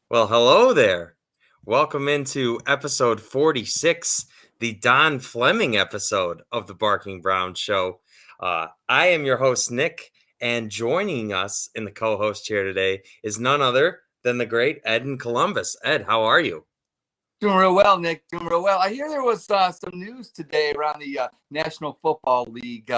Well, hello there. Welcome into episode 46, the Don Fleming episode of the Barking Brown Show. I am your host, Nick, and joining us in the co host chair today is none other than the great Ed in Columbus. Ed, how are you? Doing real well, Nick. Doing real well. I hear there was some news today around the National Football League.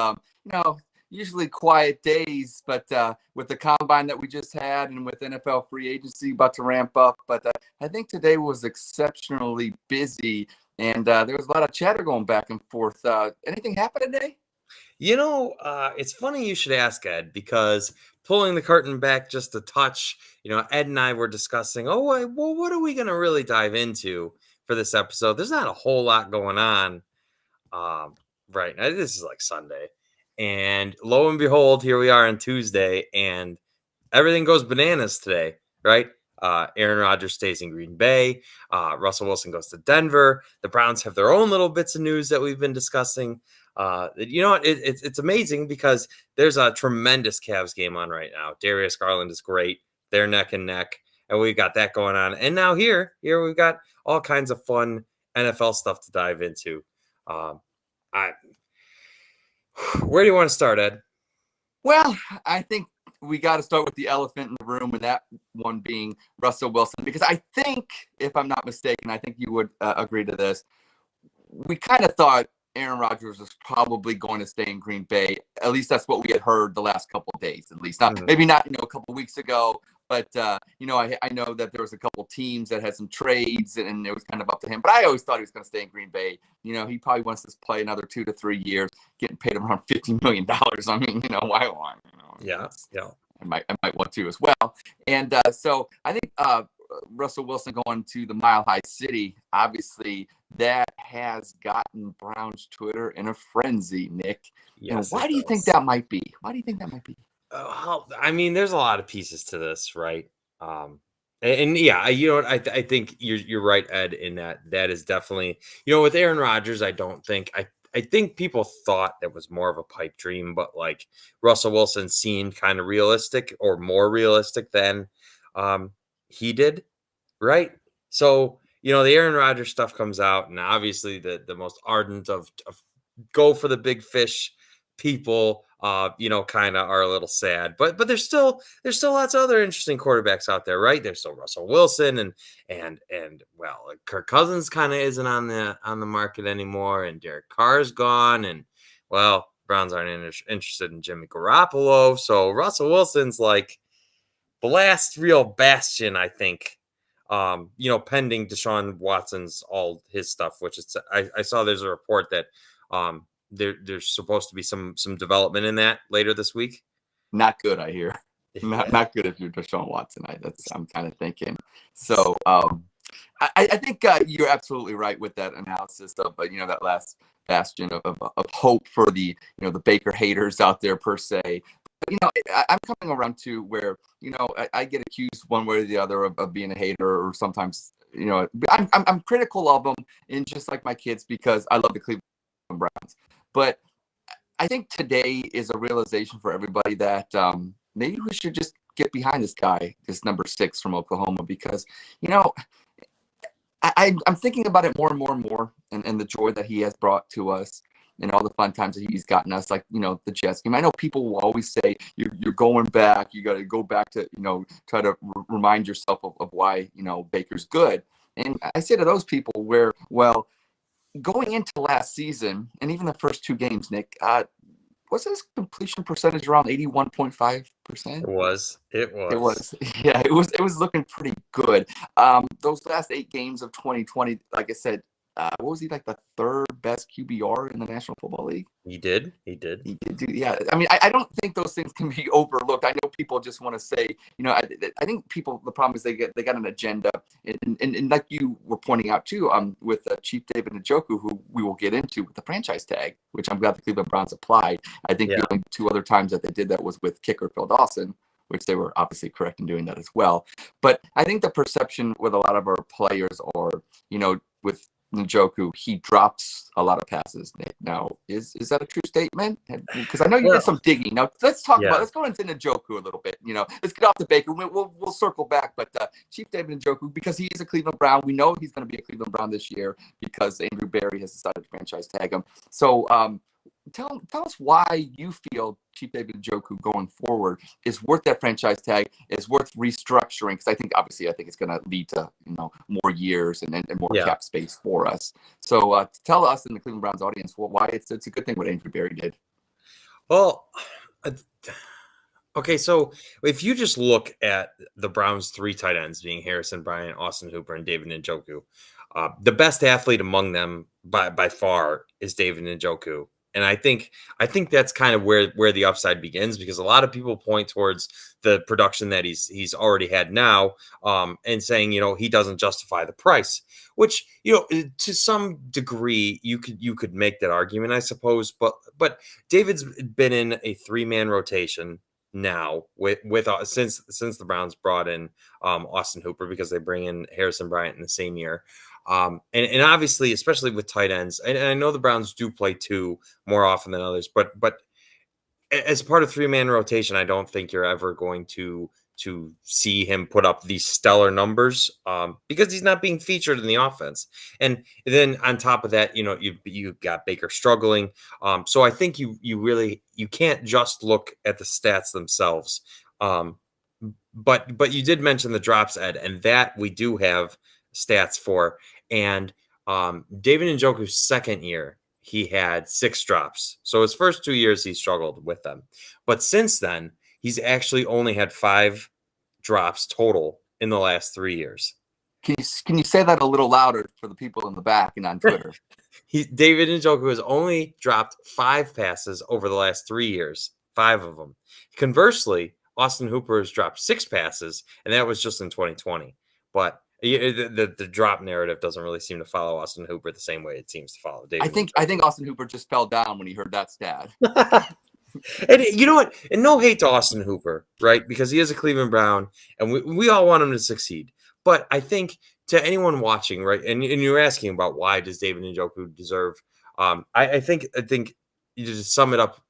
Usually quiet days, but with the combine that we just had and with NFL free agency about to ramp up. But I think today was exceptionally busy, and there was a lot of chatter going back and forth. Anything happen today? It's funny you should ask, Ed, because pulling the curtain back just a touch, Ed and I were discussing, what are we going to really dive into for this episode? There's not a whole lot going on right now. This is like Sunday. And lo and behold, here we are on Tuesday, and everything goes bananas today, right? Aaron Rodgers stays in Green Bay. Russell Wilson goes to Denver. The Browns have their own little bits of news that we've been discussing. It's amazing because there's a tremendous Cavs game on right now. Darius Garland is great. They're neck and neck, and we've got that going on. And now here we've got all kinds of fun NFL stuff to dive into. Where do you want to start, Ed? Well, I think we got to start with the elephant in the room, and that one being Russell Wilson, because I think, if I'm not mistaken, I think you would agree to this. We kind of thought Aaron Rodgers was probably going to stay in Green Bay. At least that's what we had heard the last couple of days. At least maybe not, a couple of weeks ago. But I know that there was a couple of teams that had some trades, and it was kind of up to him. But I always thought he was going to stay in Green Bay. He probably wants to play another 2 to 3 years, getting paid around $50 million. I mean, why? Yeah. I might want to as well. And so I think Russell Wilson going to the Mile High City, obviously that has gotten Brown's Twitter in a frenzy, Nick. Yes, why do you think that might be? Why do you think that might be? I mean, there's a lot of pieces to this, right? And yeah, I think you're right, Ed, in that is definitely, with Aaron Rodgers, I think people thought that was more of a pipe dream, but like Russell Wilson seemed kind of realistic or more realistic than he did, right? So, the Aaron Rodgers stuff comes out, and obviously the most ardent of go for the big fish people kind of are a little sad, but there's still lots of other interesting quarterbacks out there, right? There's still Russell Wilson and well, Kirk Cousins kind of isn't on the market anymore, and Derek Carr's gone, and well, Browns aren't interested in Jimmy Garoppolo, so Russell Wilson's like the last real bastion, I think. Pending Deshaun Watson's all his stuff, which is I saw there's a report that there's supposed to be some development in that later this week. Not good, I hear. Not good if you're Deshaun Watson. I'm kind of thinking. So I think you're absolutely right with that analysis of that last bastion of hope for the the Baker haters out there per se. But I'm coming around to where I get accused one way or the other of being a hater, or sometimes I'm critical of them, and just like my kids, because I love the Cleveland Browns. But I think today is a realization for everybody that maybe we should just get behind this guy, this number 6 from Oklahoma, because I'm thinking about it more and more and more, and the joy that he has brought to us, and all the fun times that he's gotten us, like the Jets game. I know people will always say you're going back, you got to go back to try to remind yourself of why Baker's good. And I say to those people, going into last season, and even the first 2 games, Nick, was his completion percentage around 81.5%? It was. Yeah, it was looking pretty good. Those last 8 games of 2020, like I said, what was he, like the 3rd best QBR in the National Football League? He did. Yeah. I mean, I don't think those things can be overlooked. I know people just want to say, I think people, the problem is they got an agenda, and like you were pointing out too, with Chief David Ninjoku, who we will get into with the franchise tag, which I'm glad the Cleveland Browns applied. I think the only 2 other times that they did that was with kicker Phil Dawson, which they were obviously correct in doing that as well. But I think the perception with a lot of our players are, with Ninjoku, he drops a lot of passes. Nick. Now, is that a true statement? Because I know you Well, did some digging. Now, let's go into Ninjoku a little bit. Let's get off the Baker. We'll circle back. But Chief David Ninjoku, because he is a Cleveland Brown, we know he's going to be a Cleveland Brown this year because Andrew Barry has decided to franchise tag him. So, tell us why you feel Chief David Njoku going forward is worth that franchise tag, is worth restructuring, because I think it's going to lead to more years and more cap space for us. So tell us in the Cleveland Browns audience why it's a good thing what Andrew Barry did. Well, okay, so if you just look at the Browns' 3 tight ends being Harrison Bryant, Austin Hooper, and David Njoku, the best athlete among them by far is David Njoku. And I think that's kind of where the upside begins, because a lot of people point towards the production that he's already had now, and saying he doesn't justify the price, which to some degree you could make that argument, I suppose. But David's been in a 3-man rotation now since the Browns brought in Austin Hooper, because they bring in Harrison Bryant in the same year. And obviously, especially with tight ends, and I know the Browns do play 2 more often than others, but as part of 3-man rotation, I don't think you're ever going to see him put up these stellar numbers, because he's not being featured in the offense. And then on top of that, you got Baker struggling. So I think you can't just look at the stats themselves. But you did mention the drops, Ed, and that we do have stats for. And David Njoku's second year, he had 6 drops. So his first 2 years, he struggled with them. But since then, he's actually only had 5 drops total in the last 3 years. Can you say that a little louder for the people in the back and on Twitter? David Njoku has only dropped 5 passes over the last 3 years, 5 of them. Conversely, Austin Hooper has dropped 6 passes, and that was just in 2020. But the drop narrative doesn't really seem to follow Austin Hooper the same way it seems to follow David. I think Austin Hooper just fell down when he heard that stat. And you know what? And no hate to Austin Hooper, right? Because he is a Cleveland Brown, and we all want him to succeed. But I think to anyone watching, right, and you're asking about why does David Njoku deserve? I think you just sum it up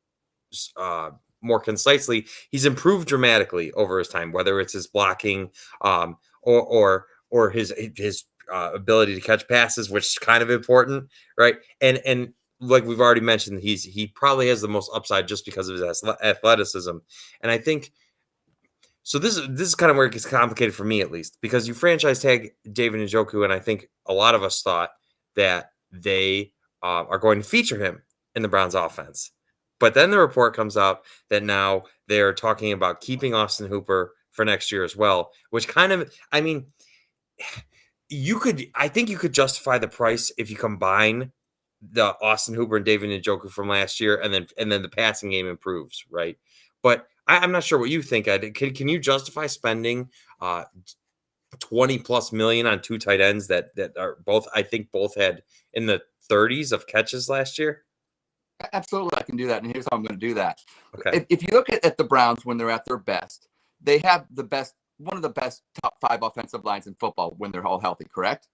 more concisely. He's improved dramatically over his time, whether it's his blocking, or his ability to catch passes, which is kind of important, right? And like we've already mentioned, he probably has the most upside just because of his athleticism. And I think so. This is kind of where it gets complicated for me, at least, because you franchise tag David Njoku, and I think a lot of us thought that they are going to feature him in the Browns offense. But then the report comes out that now they're talking about keeping Austin Hooper for next year as well, which kind of, I mean, I think you could justify the price if you combine the Austin Hooper and David Njoku from last year, and then the passing game improves, right? But I'm not sure what you think, Ed. Can you justify spending $20+ million on 2 tight ends that are both, I think both had in the 30s of catches last year? Absolutely, I can do that, and here's how I'm going to do that. Okay. If you look at the Browns when they're at their best, they have one of the best top 5 offensive lines in football when they're all healthy. Correct?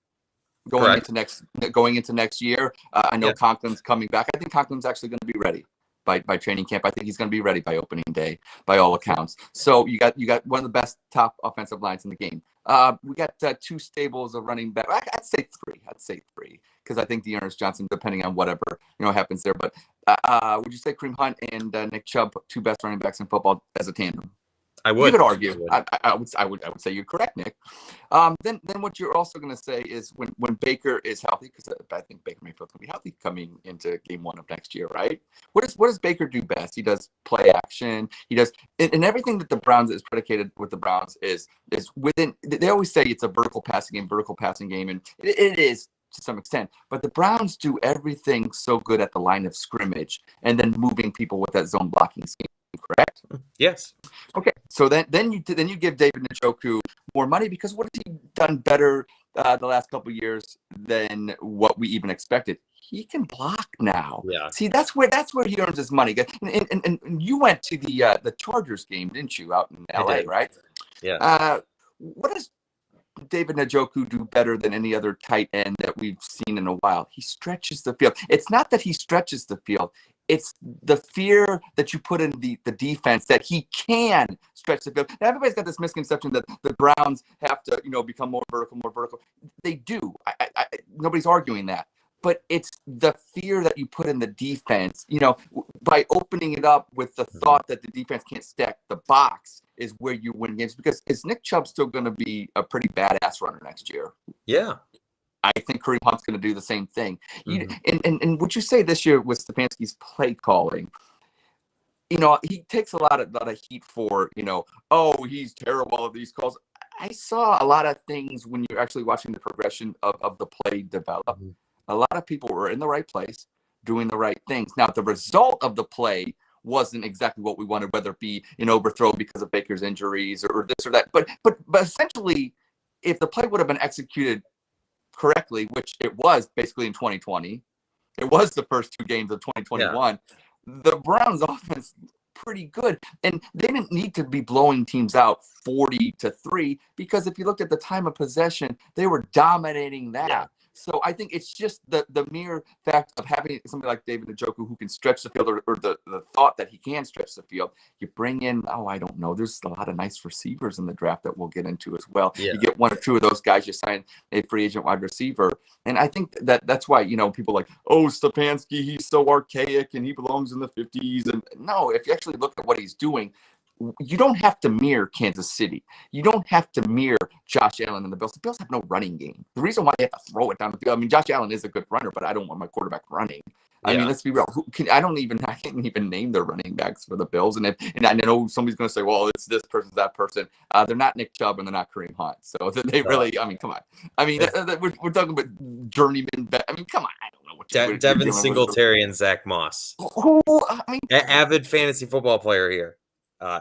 Going into next year, I know Conklin's coming back. I think Conklin's actually going to be ready by training camp. I think he's going to be ready by opening day, by all accounts. So you got one of the best top offensive lines in the game. We got 2 stables of running back. I'd say 3 because I think Dearness Johnson, depending on whatever happens there. But would you say Kareem Hunt and Nick Chubb, 2 best running backs in football as a tandem? I would. You could argue. I would say you're correct, Nick. Then what you're also going to say is when Baker is healthy, because I think Baker Mayfield's going to be healthy coming into game 1 of next year, right? What does Baker do best? He does play action. He does, and everything that the Browns is predicated with the Browns is within. They always say it's a vertical passing game, and it is to some extent. But the Browns do everything so good at the line of scrimmage, and then moving people with that zone blocking scheme. Correct? Yes. Okay. So then you give David Njoku more money, because what has he done better the last couple of years than what we even expected? He can block now. Yeah. See, that's where he earns his money. And you went to the Chargers game, didn't you, out in LA, right? Yeah. What does David Njoku do better than any other tight end that we've seen in a while? He stretches the field. It's not that he stretches the field. It's the fear that you put in the defense that he can stretch the field. And everybody's got this misconception that the Browns have to, become more vertical, more vertical. They do. Nobody's arguing that. But it's the fear that you put in the defense, by opening it up with the thought that the defense can't stack the box is where you win games. Because is Nick Chubb still going to be a pretty badass runner next year? Yeah. I think Kareem Hunt's going to do the same thing. And would you say this year with Stefanski's play calling, he takes a lot of heat for, he's terrible at these calls. I saw a lot of things when you're actually watching the progression of the play develop. Mm-hmm. A lot of people were in the right place, doing the right things. Now, the result of the play wasn't exactly what we wanted, whether it be an overthrow because of Baker's injuries or this or that. But essentially, if the play would have been executed correctly, which it was basically in 2020, it was the first 2 games of 2021, the Browns offense pretty good. And they didn't need to be blowing teams out 40-3 because if you looked at the time of possession, they were dominating that. Yeah. So I think it's just the mere fact of having somebody like David Njoku who can stretch the field or the thought that he can stretch the field. You bring in, I don't know, there's a lot of nice receivers in the draft that we'll get into as well. Yeah. You get 1 or 2 of those guys, you sign a free agent wide receiver. And I think that's why, people like, Stefanski, he's so archaic and he belongs in the 50s. And no, if you actually look at what he's doing, you don't have to mirror Kansas City. You don't have to mirror Josh Allen and the Bills. The Bills have no running game. The reason why they have to throw it down the field, Josh Allen is a good runner, but I don't want my quarterback running. Let's be real. I can't even name their running backs for the Bills. And I know somebody's going to say, well, it's this person, that person. They're not Nick Chubb and they're not Kareem Hunt. So they really, come on. We're talking about journeyman. Come on. I don't know what Devin Singletary and Zach Moss. Avid fantasy football player here.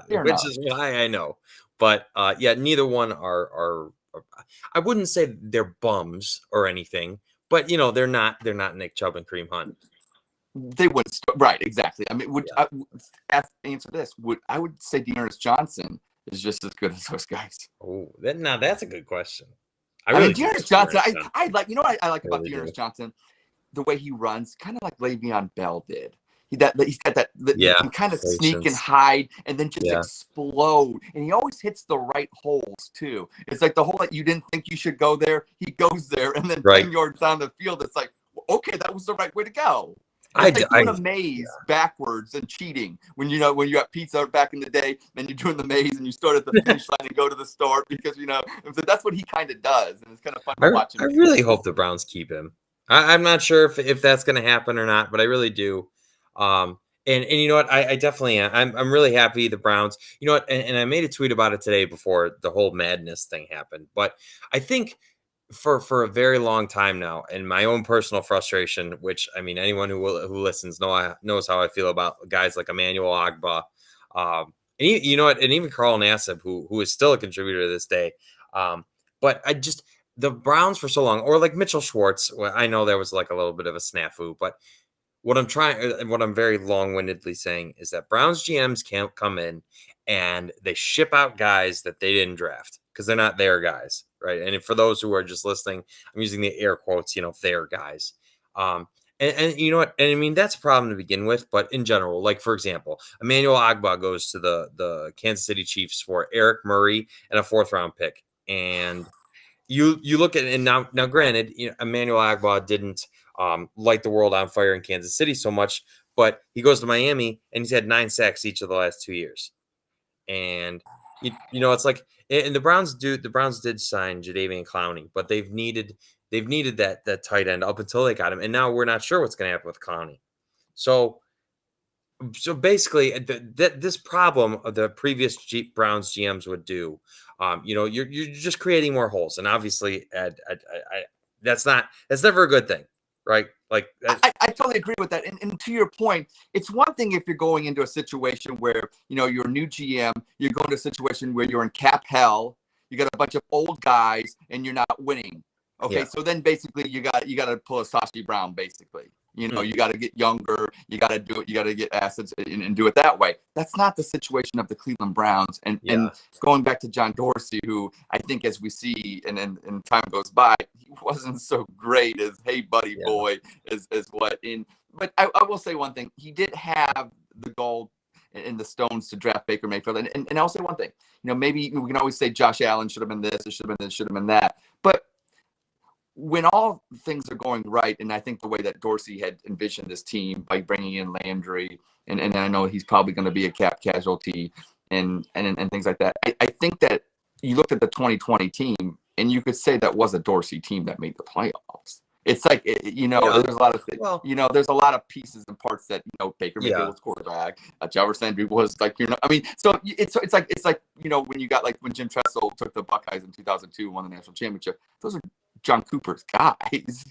Which is why I know, but neither one are. I wouldn't say they're bums or anything, but they're not Nick Chubb and Kareem Hunt. They wouldn't right, exactly. I answer this? I would say Dearness Johnson is just as good as those guys. Oh, now that's a good question. Dearness Johnson. I like about Dearness Johnson, the way he runs, kind of like Le'Veon Bell did. He's got that he can kind of sneak and hide and then just explode. And he always hits the right holes too. It's like the hole that you didn't think you should go there, he goes there, and then 10 yards down the field, it's like, okay, that was the right way to go. It's like doing a maze backwards and cheating. When you got pizza back in the day, then you're doing the maze and you start at the finish line and go to the start because so that's what he kind of does, and it's kind of fun to watch him. I really hope the Browns keep him. I'm not sure if that's going to happen or not, but I really do. And you know what? I definitely am. I'm really happy the Browns. You know what? And I made a tweet about it today before the whole madness thing happened. But I think for a very long time now, and my own personal frustration, which anyone who listens knows how I feel about guys like Emmanuel Ogbah, and you know what? And even Carl Nassib, who is still a contributor to this day. But the Browns for so long, or like Mitchell Schwartz. Well, I know there was like a little bit of a snafu, but what I'm very long-windedly saying is that Browns GMs can't come in and they ship out guys that they didn't draft because they're not their guys, right? And for those who are just listening, I'm using the air quotes, their guys. And you know what? And that's a problem to begin with, but in general, like for example, Emmanuel Ogbah goes to the Kansas City Chiefs for Eric Murray and a 4th-round pick. And you look at it, and now granted, Emmanuel Ogbah didn't light the world on fire in Kansas City so much, but he goes to Miami and he's had 9 sacks each of the last 2 years. And it's like, and the Browns did sign Jadeveon Clowney, but they've needed that tight end up until they got him, and now we're not sure what's going to happen with Clowney. So basically, this problem of the previous Browns GMs would do, you're just creating more holes, and obviously, that's never a good thing. Right. Like I totally agree with that. And to your point, it's one thing if you're going into a situation where, you're a new GM, you're going to a situation where you're in cap hell, you got a bunch of old guys and you're not winning. Okay. Yeah. So then basically you got to pull a Sashi Brown basically. You know, you got to get younger. You got to do it. You got to get assets and do it that way. That's not the situation of the Cleveland Browns. And going back to John Dorsey, who I think, as we see and time goes by, he wasn't so great as "Hey, buddy, boy," as what in. But I will say one thing: he did have the gold and the stones to draft Baker Mayfield. And I'll say one thing: you know, maybe we can always say Josh Allen should have been this, it should have been this, should have been that, but when all things are going right, and I think the way that Dorsey had envisioned this team by bringing in Landry, and I know he's probably going to be a cap casualty and things like that, I think that you looked at the 2020 team, and you could say that was a Dorsey team that made the playoffs. It's like, you know, there's a lot of things, you know, there's a lot of pieces and parts that, you know, Baker Mayfield was quarterback, Jefferson Landry was like, you know, I mean, so it's like, you know, when you got like when Jim Tressel took the Buckeyes in 2002, won the national championship, those are John Cooper's guys.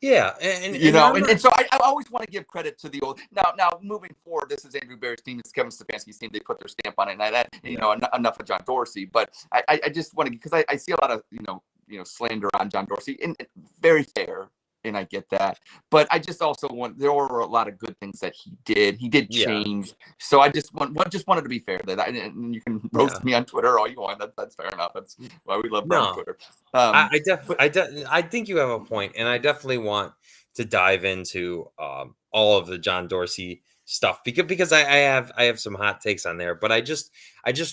Yeah, you know, and so I always want to give credit to the old. Now moving forward, this is Andrew Barry's team, it's Kevin Stefanski's team. They put their stamp on it, and you know, enough of John Dorsey. But I just want to, because I see a lot of you know slander on John Dorsey, and very fair, and I get that. But I just also want, there were a lot of good things that he did. He did change. So I just wanted to be fair that and you can roast me on Twitter all you want. That's fair enough. That's why we love Twitter. I think you have a point, and I definitely want to dive into all of the John Dorsey stuff because I have some hot takes on there, but I just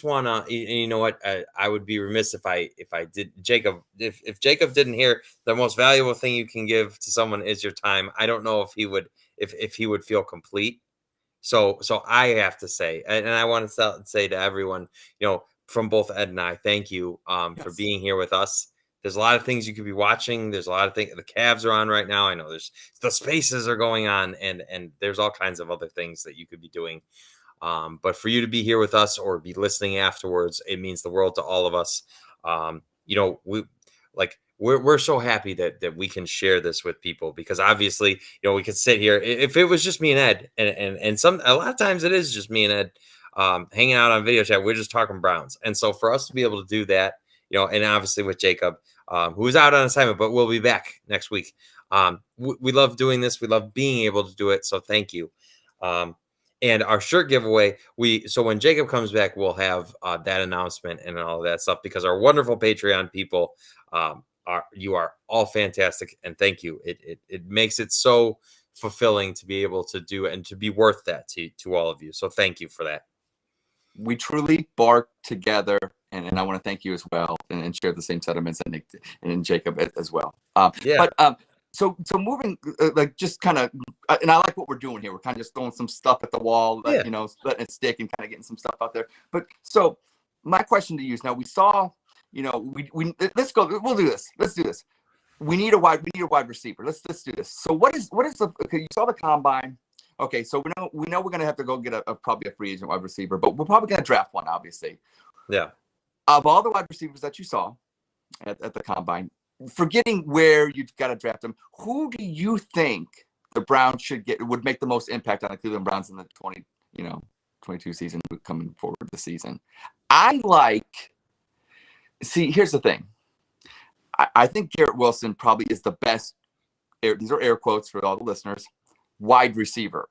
want to, you know what, I would be remiss if I did, Jacob, if Jacob didn't hear the most valuable thing you can give to someone is your time. I don't know if he would feel complete. So I have to say, and I want to say to everyone, you know, from both Ed and I, thank you for being here with us. There's a lot of things you could be watching. There's a lot of things. The Cavs are on right now. I know there's the Spaces are going on, and there's all kinds of other things that you could be doing. But for you to be here with us or be listening afterwards, it means the world to all of us. You know, we're so happy that we can share this with people, because obviously, you know, we could sit here if it was just me and Ed, and a lot of times it is just me and Ed hanging out on video chat. We're just talking Browns, and so for us to be able to do that, you know, and obviously with Jacob, who's out on assignment, but we'll be back next week. We love doing this. We love being able to do it. So thank you. And our shirt giveaway, so when Jacob comes back, we'll have that announcement and all of that stuff, because our wonderful Patreon people, you are all fantastic, and thank you. It makes it so fulfilling to be able to do it and to be worth that to all of you. So thank you for that. We truly bark together, and I want to thank you as well, and share the same sentiments, and Nick and Jacob as well. So moving, like, just kind of, and I like what we're doing here. We're kind of just throwing some stuff at the wall, you know, letting it stick and kind of getting some stuff out there. But so my question to you is, now we saw, you know, we let's go. We'll do this. Let's do this. We need a wide receiver. Let's do this. So what is the, okay, you saw the combine. Okay, so we know we're gonna have to go get probably a free agent wide receiver, but we're probably gonna draft one, obviously. Yeah. Of all the wide receivers that you saw at the combine, forgetting where you got to draft them, who do you think the Browns would make the most impact on the Cleveland Browns in the 22 season coming forward this season? Here's the thing. I think Garrett Wilson probably is the best. These are air quotes for all the listeners. Wide receiver,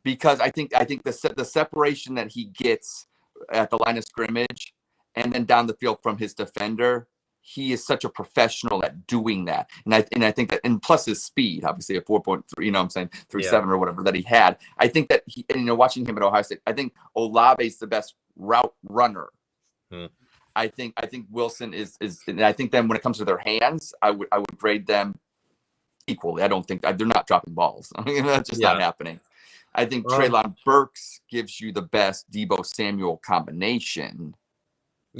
because I think the separation that he gets at the line of scrimmage and then down the field from his defender, he is such a professional at doing that. And I think that, and plus his speed, obviously a 4.3, you know what I'm saying, 3.7 or whatever that he had. I think that watching him at Ohio State, I think Olave is the best route runner. I think Wilson is, and I think then when it comes to their hands, I would grade them equally. I don't think they're not dropping balls. I mean, that's just not happening. I think Treylon Burks gives you the best Deebo Samuel combination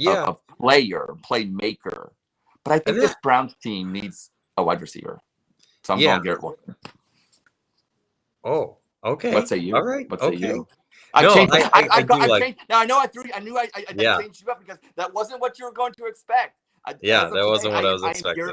of playmaker. But I think this Browns team needs a wide receiver. So I'm going Garrett Wilson. Oh, okay. What say you? All right. What say you? I've changed. Now I know I changed you up because that wasn't what you were going to expect. That wasn't what I was expecting.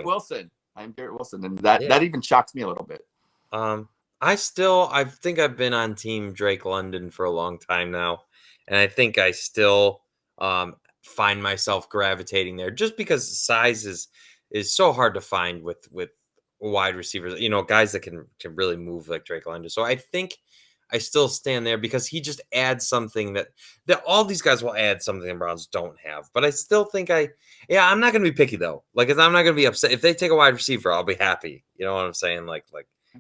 I'm Garrett Wilson, and that even shocks me a little bit. I think I've been on Team Drake London for a long time now, and I think I still find myself gravitating there, just because size is so hard to find with wide receivers, guys that can really move like Drake London. So I think I still stand there because he just adds something that all these guys will add something the Browns don't have. But I still think I'm not going to be picky though. Like, I'm not going to be upset if they take a wide receiver. I'll be happy. You know what I'm saying?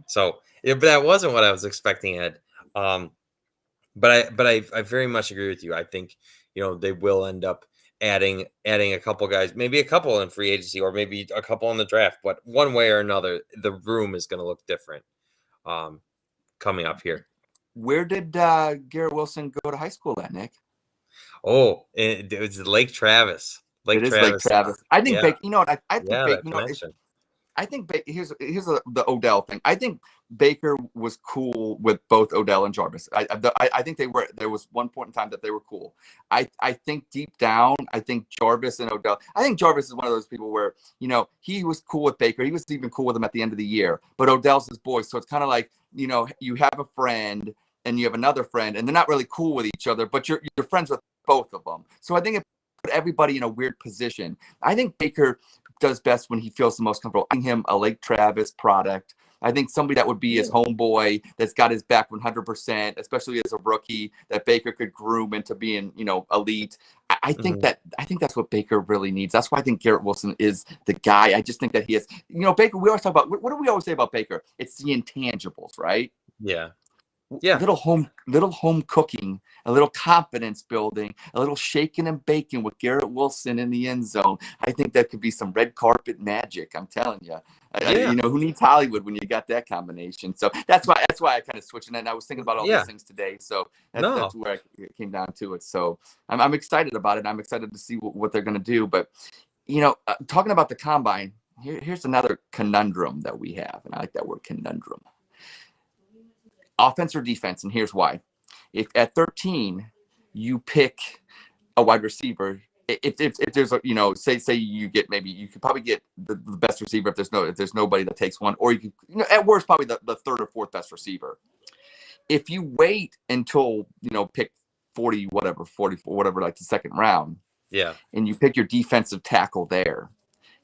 So. Yeah, but that wasn't what I was expecting, Ed. But I very much agree with you. I think they will end up adding a couple guys, maybe a couple in free agency, or maybe a couple in the draft. But one way or another, the room is going to look different coming up here. Where did Garrett Wilson go to high school at, Nick? Oh, it was Lake Travis. Lake Travis. I think yeah. You know what? I think yeah, Baker. that connection. I think here's the Odell thing. I think Baker was cool with both Odell and Jarvis. I think they were. There was one point in time that they were cool. I think deep down, I think Jarvis and Odell. I think Jarvis is one of those people where he was cool with Baker. He was even cool with him at the end of the year. But Odell's his boy, so it's kind of like you have a friend and you have another friend, and they're not really cool with each other, but you're friends with both of them. So I think it put everybody in a weird position. I think Baker does best when he feels the most comfortable. I think him a Lake Travis product. I think somebody that would be his homeboy, that's got his back 100%, especially as a rookie, that Baker could groom into being, elite. I think that's what Baker really needs. That's why I think Garrett Wilson is the guy. I just think that he is, Baker. We always talk about, what do we always say about Baker? It's the intangibles, right? Yeah. Little home cooking, a little confidence building, a little shaking and baking with Garrett Wilson in the end zone. I think that could be some red carpet magic. I'm telling you. Who needs Hollywood when you got that combination? So that's why I kind of switched. And I was thinking about all these things today. So that's where I came down to it. So I'm excited about it. I'm excited to see what they're going to do. But talking about the combine, here's another conundrum that we have, and I like that word, conundrum. Offense or defense, and here's why. If at 13 you pick a wide receiver, if there's say you get, maybe you could probably get the best receiver if there's nobody that takes one, or you could at worst probably the third or fourth best receiver. If you wait until pick 44 whatever, like the second round, and you pick your defensive tackle there,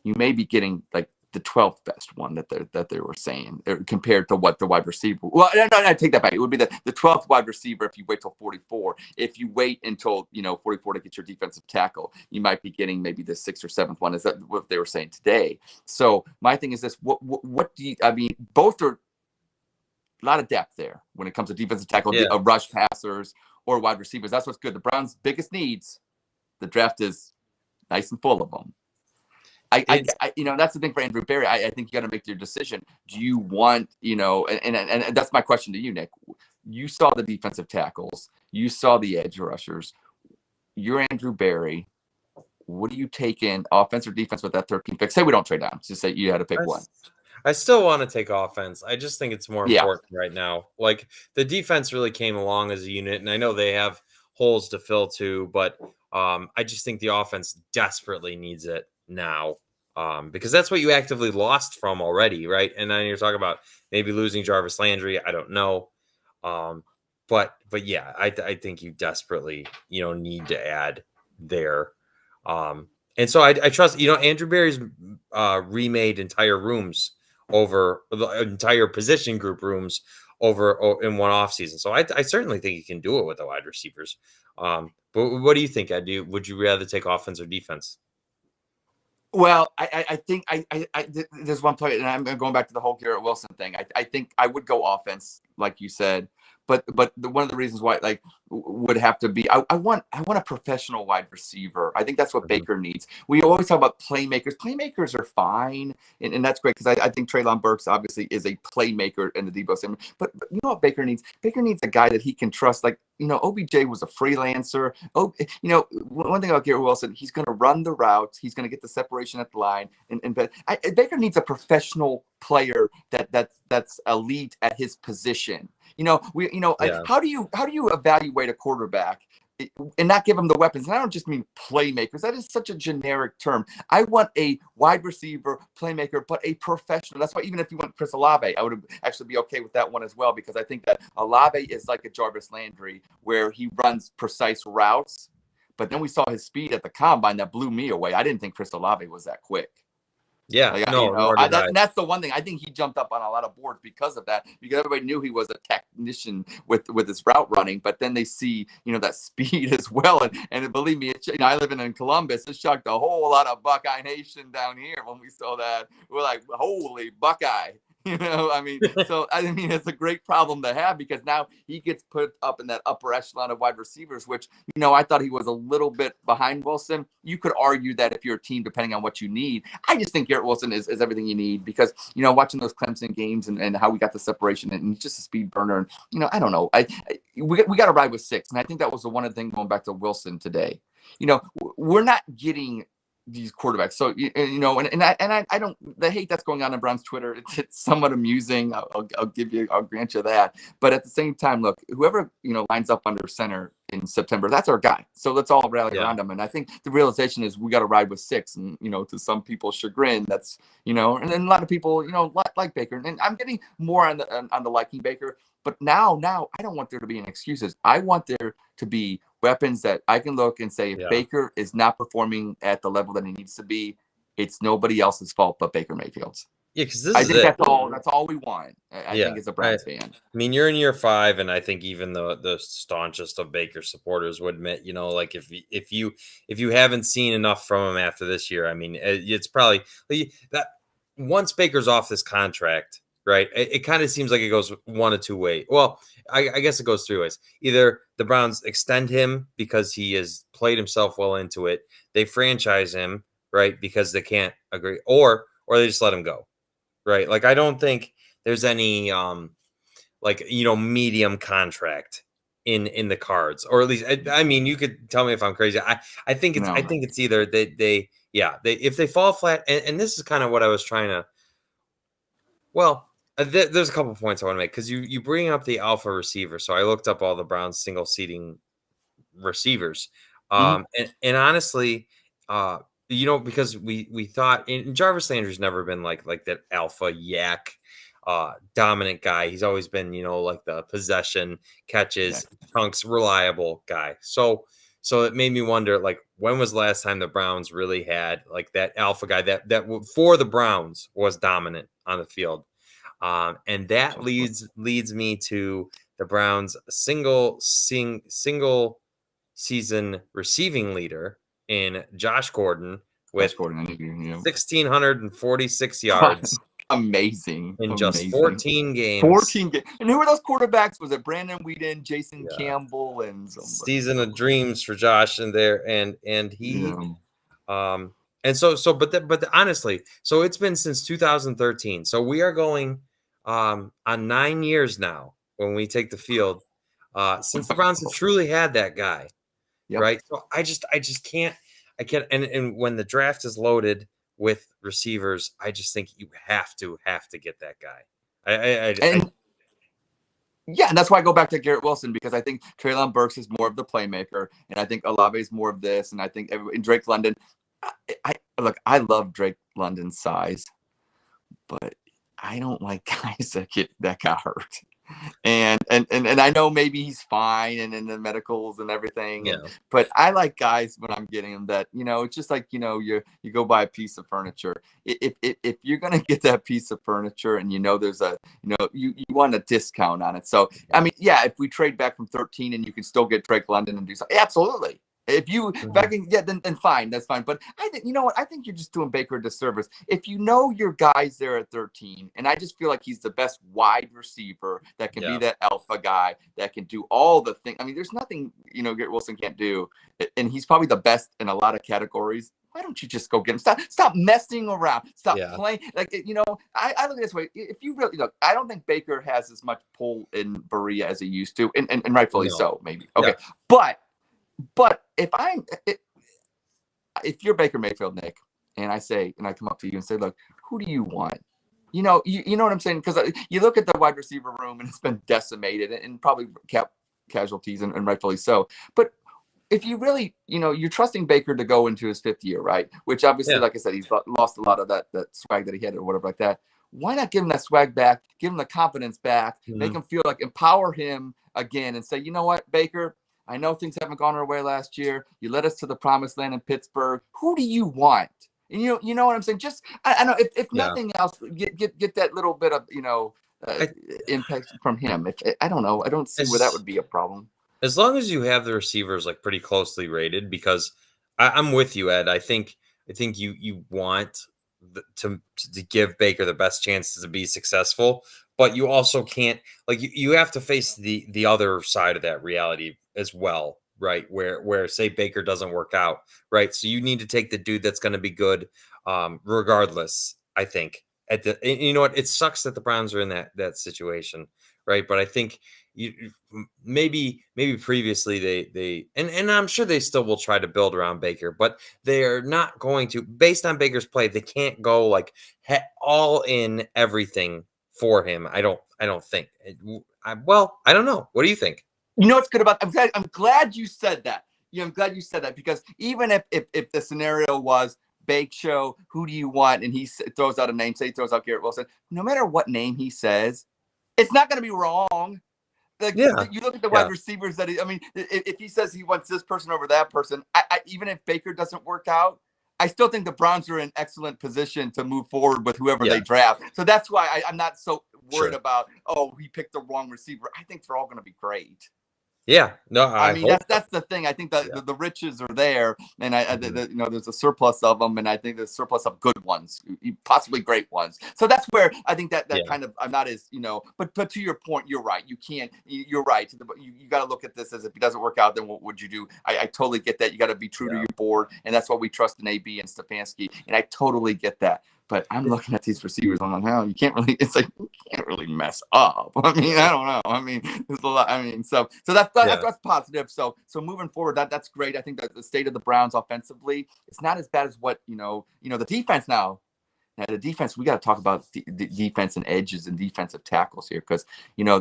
you may be getting like the 12th best one that they were saying, compared to what the wide receiver. Well, no, I take that back. It would be the 12th wide receiver if you wait till 44. If you wait until 44 to get your defensive tackle, you might be getting maybe the 6th or 7th one. Is that what they were saying today? So my thing is this: what do you? I mean, both are a lot of depth there when it comes to defensive tackle, rush passers, or wide receivers. That's what's good. The Browns' biggest needs, the draft is nice and full of them. That's the thing for Andrew Berry. I think you got to make your decision. Do you want, and that's my question to you, Nick. You saw the defensive tackles. You saw the edge rushers. You're Andrew Berry. What do you take in, offense or defense, with that 13th pick? Say we don't trade down. Just say you had to pick one. I still want to take offense. I just think it's more important right now. Like, the defense really came along as a unit, and I know they have holes to fill too, but I just think the offense desperately needs it now, because that's what you actively lost from already, right? And then you're talking about maybe losing Jarvis Landry. I don't know, but yeah, I think you desperately need to add there, and so I trust Andrew Berry's remade entire rooms over the entire position group rooms over in one off season. So I certainly think you can do it with the wide receivers. But what do you think, Ed? Would you rather take offense or defense? Well, I think there's one play, and I'm going back to the whole Garrett Wilson thing. I think I would go offense, like you said, but one of the reasons why would have to be I want a professional wide receiver. I think that's what Baker needs. We always talk about playmakers. Playmakers are fine, and that's great, because I think Treylon Burks obviously is a playmaker in the Debo Samuel. But you know what Baker needs? Baker needs a guy that he can trust. Like, OBJ was a freelancer. One thing about Garrett Wilson, he's going to run the routes. He's going to get the separation at the line. But Baker needs a professional player that's elite at his position. How do you evaluate a quarterback and not give them the weapons? And I don't just mean playmakers. That is such a generic term. I want a wide receiver playmaker, but a professional. That's why even if you went Chris Olave, I would actually be okay with that one as well, because I think that Olave is like a Jarvis Landry, where he runs precise routes. But then we saw his speed at the combine that blew me away. I didn't think Chris Olave was that quick. Yeah, no, nor did I. That's the one thing. I think he jumped up on a lot of boards because of that, because everybody knew he was a technician with his route running. But then they see, that speed as well. And believe me, I live in Columbus. It shocked a whole lot of Buckeye Nation down here when we saw that. We're like, holy Buckeye. So it's a great problem to have, because now he gets put up in that upper echelon of wide receivers, which, I thought he was a little bit behind Wilson. You could argue that if you're a team, depending on what you need. I just think Garrett Wilson is everything you need, because, watching those Clemson games and how we got the separation, and he's just a speed burner. And, I don't know. We got to ride with 6. And I think that was the one of the things going back to Wilson today. We're not getting these quarterbacks. So, I don't, the hate that's going on Brown's Twitter, it's somewhat amusing. I'll grant you that. But at the same time, look, whoever, lines up under center in September, that's our guy. So let's all rally around him. And I think the realization is we got to ride with 6. And, to some people's chagrin, that's, and then a lot of people, like Baker. And I'm getting more on the liking Baker. But now I don't want there to be any excuses. I want there to be weapons that I can look and say, if Baker is not performing at the level that he needs to be, it's nobody else's fault but Baker Mayfield's. Yeah, because I think that's all we want. I think as a Browns fan. I mean, you're in year 5, and I think even the staunchest of Baker supporters would admit, like if you haven't seen enough from him after this year, I mean, it's probably that once Baker's off this contract. Right. It kind of seems like it goes one of two ways. Well, I guess it goes 3 ways. Either the Browns extend him because he has played himself well into it. They franchise him, right, because they can't agree, or they just let him go. Right. Like, I don't think there's any medium contract in the cards, or at least I mean, you could tell me if I'm crazy. I think it's either they if they fall flat, and this is kind of what I was trying to. Well, there's a couple points I want to make, because you bring up the alpha receiver. So I looked up all the Browns single seating receivers, and honestly, because we thought, and Jarvis Landry's never been like that alpha yak, dominant guy. He's always been like the possession, catches, chunks, reliable guy. So it made me wonder, like, when was the last time the Browns really had like that alpha guy that for the Browns was dominant on the field? And that leads me to the Browns single season receiving leader in Josh Gordon with 1,646 yards. Amazing. In just 14 games. 14 games. And who were those quarterbacks? Was it Brandon Whedon, Jason Campbell, and somebody? Season of dreams for Josh in there, and he and but honestly, so it's been since 2013. So we are going on 9 years now when we take the field since the Browns have truly had that guy. Right? So I just can't and when the draft is loaded with receivers, I just think you have to get that guy. And that's why I go back to Garrett Wilson, because I think Treylon Burks is more of the playmaker, and I think Olave is more of this, and I think Drake London. I love Drake London's size, but I don't like guys that got hurt. And I know maybe he's fine and in the medicals and everything, but I like guys when I'm getting them that, it's just like, you go buy a piece of furniture. If you're going to get that piece of furniture and there's you want a discount on it. So, I mean, if we trade back from 13 and you can still get Drake London and do something, absolutely. If you then fine, that's fine. But I think I think you're just doing Baker a disservice. If your guy's there at 13, and I just feel like he's the best wide receiver that can be that alpha guy that can do all the things. I mean, there's nothing Garrett Wilson can't do, and he's probably the best in a lot of categories. Why don't you just go get him? Stop messing around. Stop playing. Like, I look at it this way. If you really look, I don't think Baker has as much pull in Berea as he used to, and rightfully so, maybe. Okay, But if you're Baker Mayfield, Nick, and I come up to you and say, look, who do you want? You know what I'm saying? Because you look at the wide receiver room and it's been decimated and probably casualties and rightfully so. But if you really, you're trusting Baker to go into his 5th year, right? Which obviously, like I said, he's lost a lot of that swag that he had or whatever like that. Why not give him that swag back, give him the confidence back, make him feel like, empower him again and say, you know what, Baker, I know things haven't gone our way last year. You led us to the promised land in Pittsburgh. Who do you want? You know what I'm saying? Just I know if Yeah. nothing else, get that little bit of I, impact from him. If I don't know, I don't see where that as would be a problem. as long as you have the receivers like pretty closely rated, because I'm with you, Ed. I think you want to give Baker the best chances to be successful, but you also can't, like, you have to face the other side of that reality as well, right? Where say Baker doesn't work out, right? So you need to take the dude that's going to be good, regardless. I think you know what, it sucks that the Browns are in that situation, right? But I think maybe previously they and I'm sure they still will try to build around Baker, but they're not going to, based on Baker's play. They can't go like all in everything for him. I don't think. Well, I don't know. What do you think? You know what's good about? I'm glad you said that. I'm glad you said that, because even if the scenario was Bake Show, who do you want? And he throws out a name, say he throws out Garrett Wilson. No matter what name he says, it's not going to be wrong. Like, Yeah, you look at the yeah, wide receivers I mean, if he says he wants this person over that person, even if Baker doesn't work out, I still think the Browns are in excellent position to move forward with whoever yeah. they draft. So that's why I'm not so worried Sure. about, oh, he picked the wrong receiver. I think they're all going to be great. Yeah. No, I I mean, hope so. that's the thing. I think that Yeah. the riches are there, and Mhm. there's a surplus of them, and I think there's a surplus of good ones, possibly great ones. So that's where I think that Yeah. kind of, I'm not as, but to your point, you're right. You can't. You're right. You got to look at this as, if it doesn't work out, then what would you do? I totally get that. You got to be true to Yeah. your board, and that's why we trust in AB and Stefanski, and I totally get that. But I'm looking at these receivers. I'm like, oh, you can't really. It's like, you can't really mess up. I mean, I don't know. I mean, there's a lot. I mean, so Yeah. that's positive. So moving forward, that's great. I think that the state of the Browns offensively, it's not as bad as what the defense now. Now, the defense, we got to talk about the defense and edges and defensive tackles here, because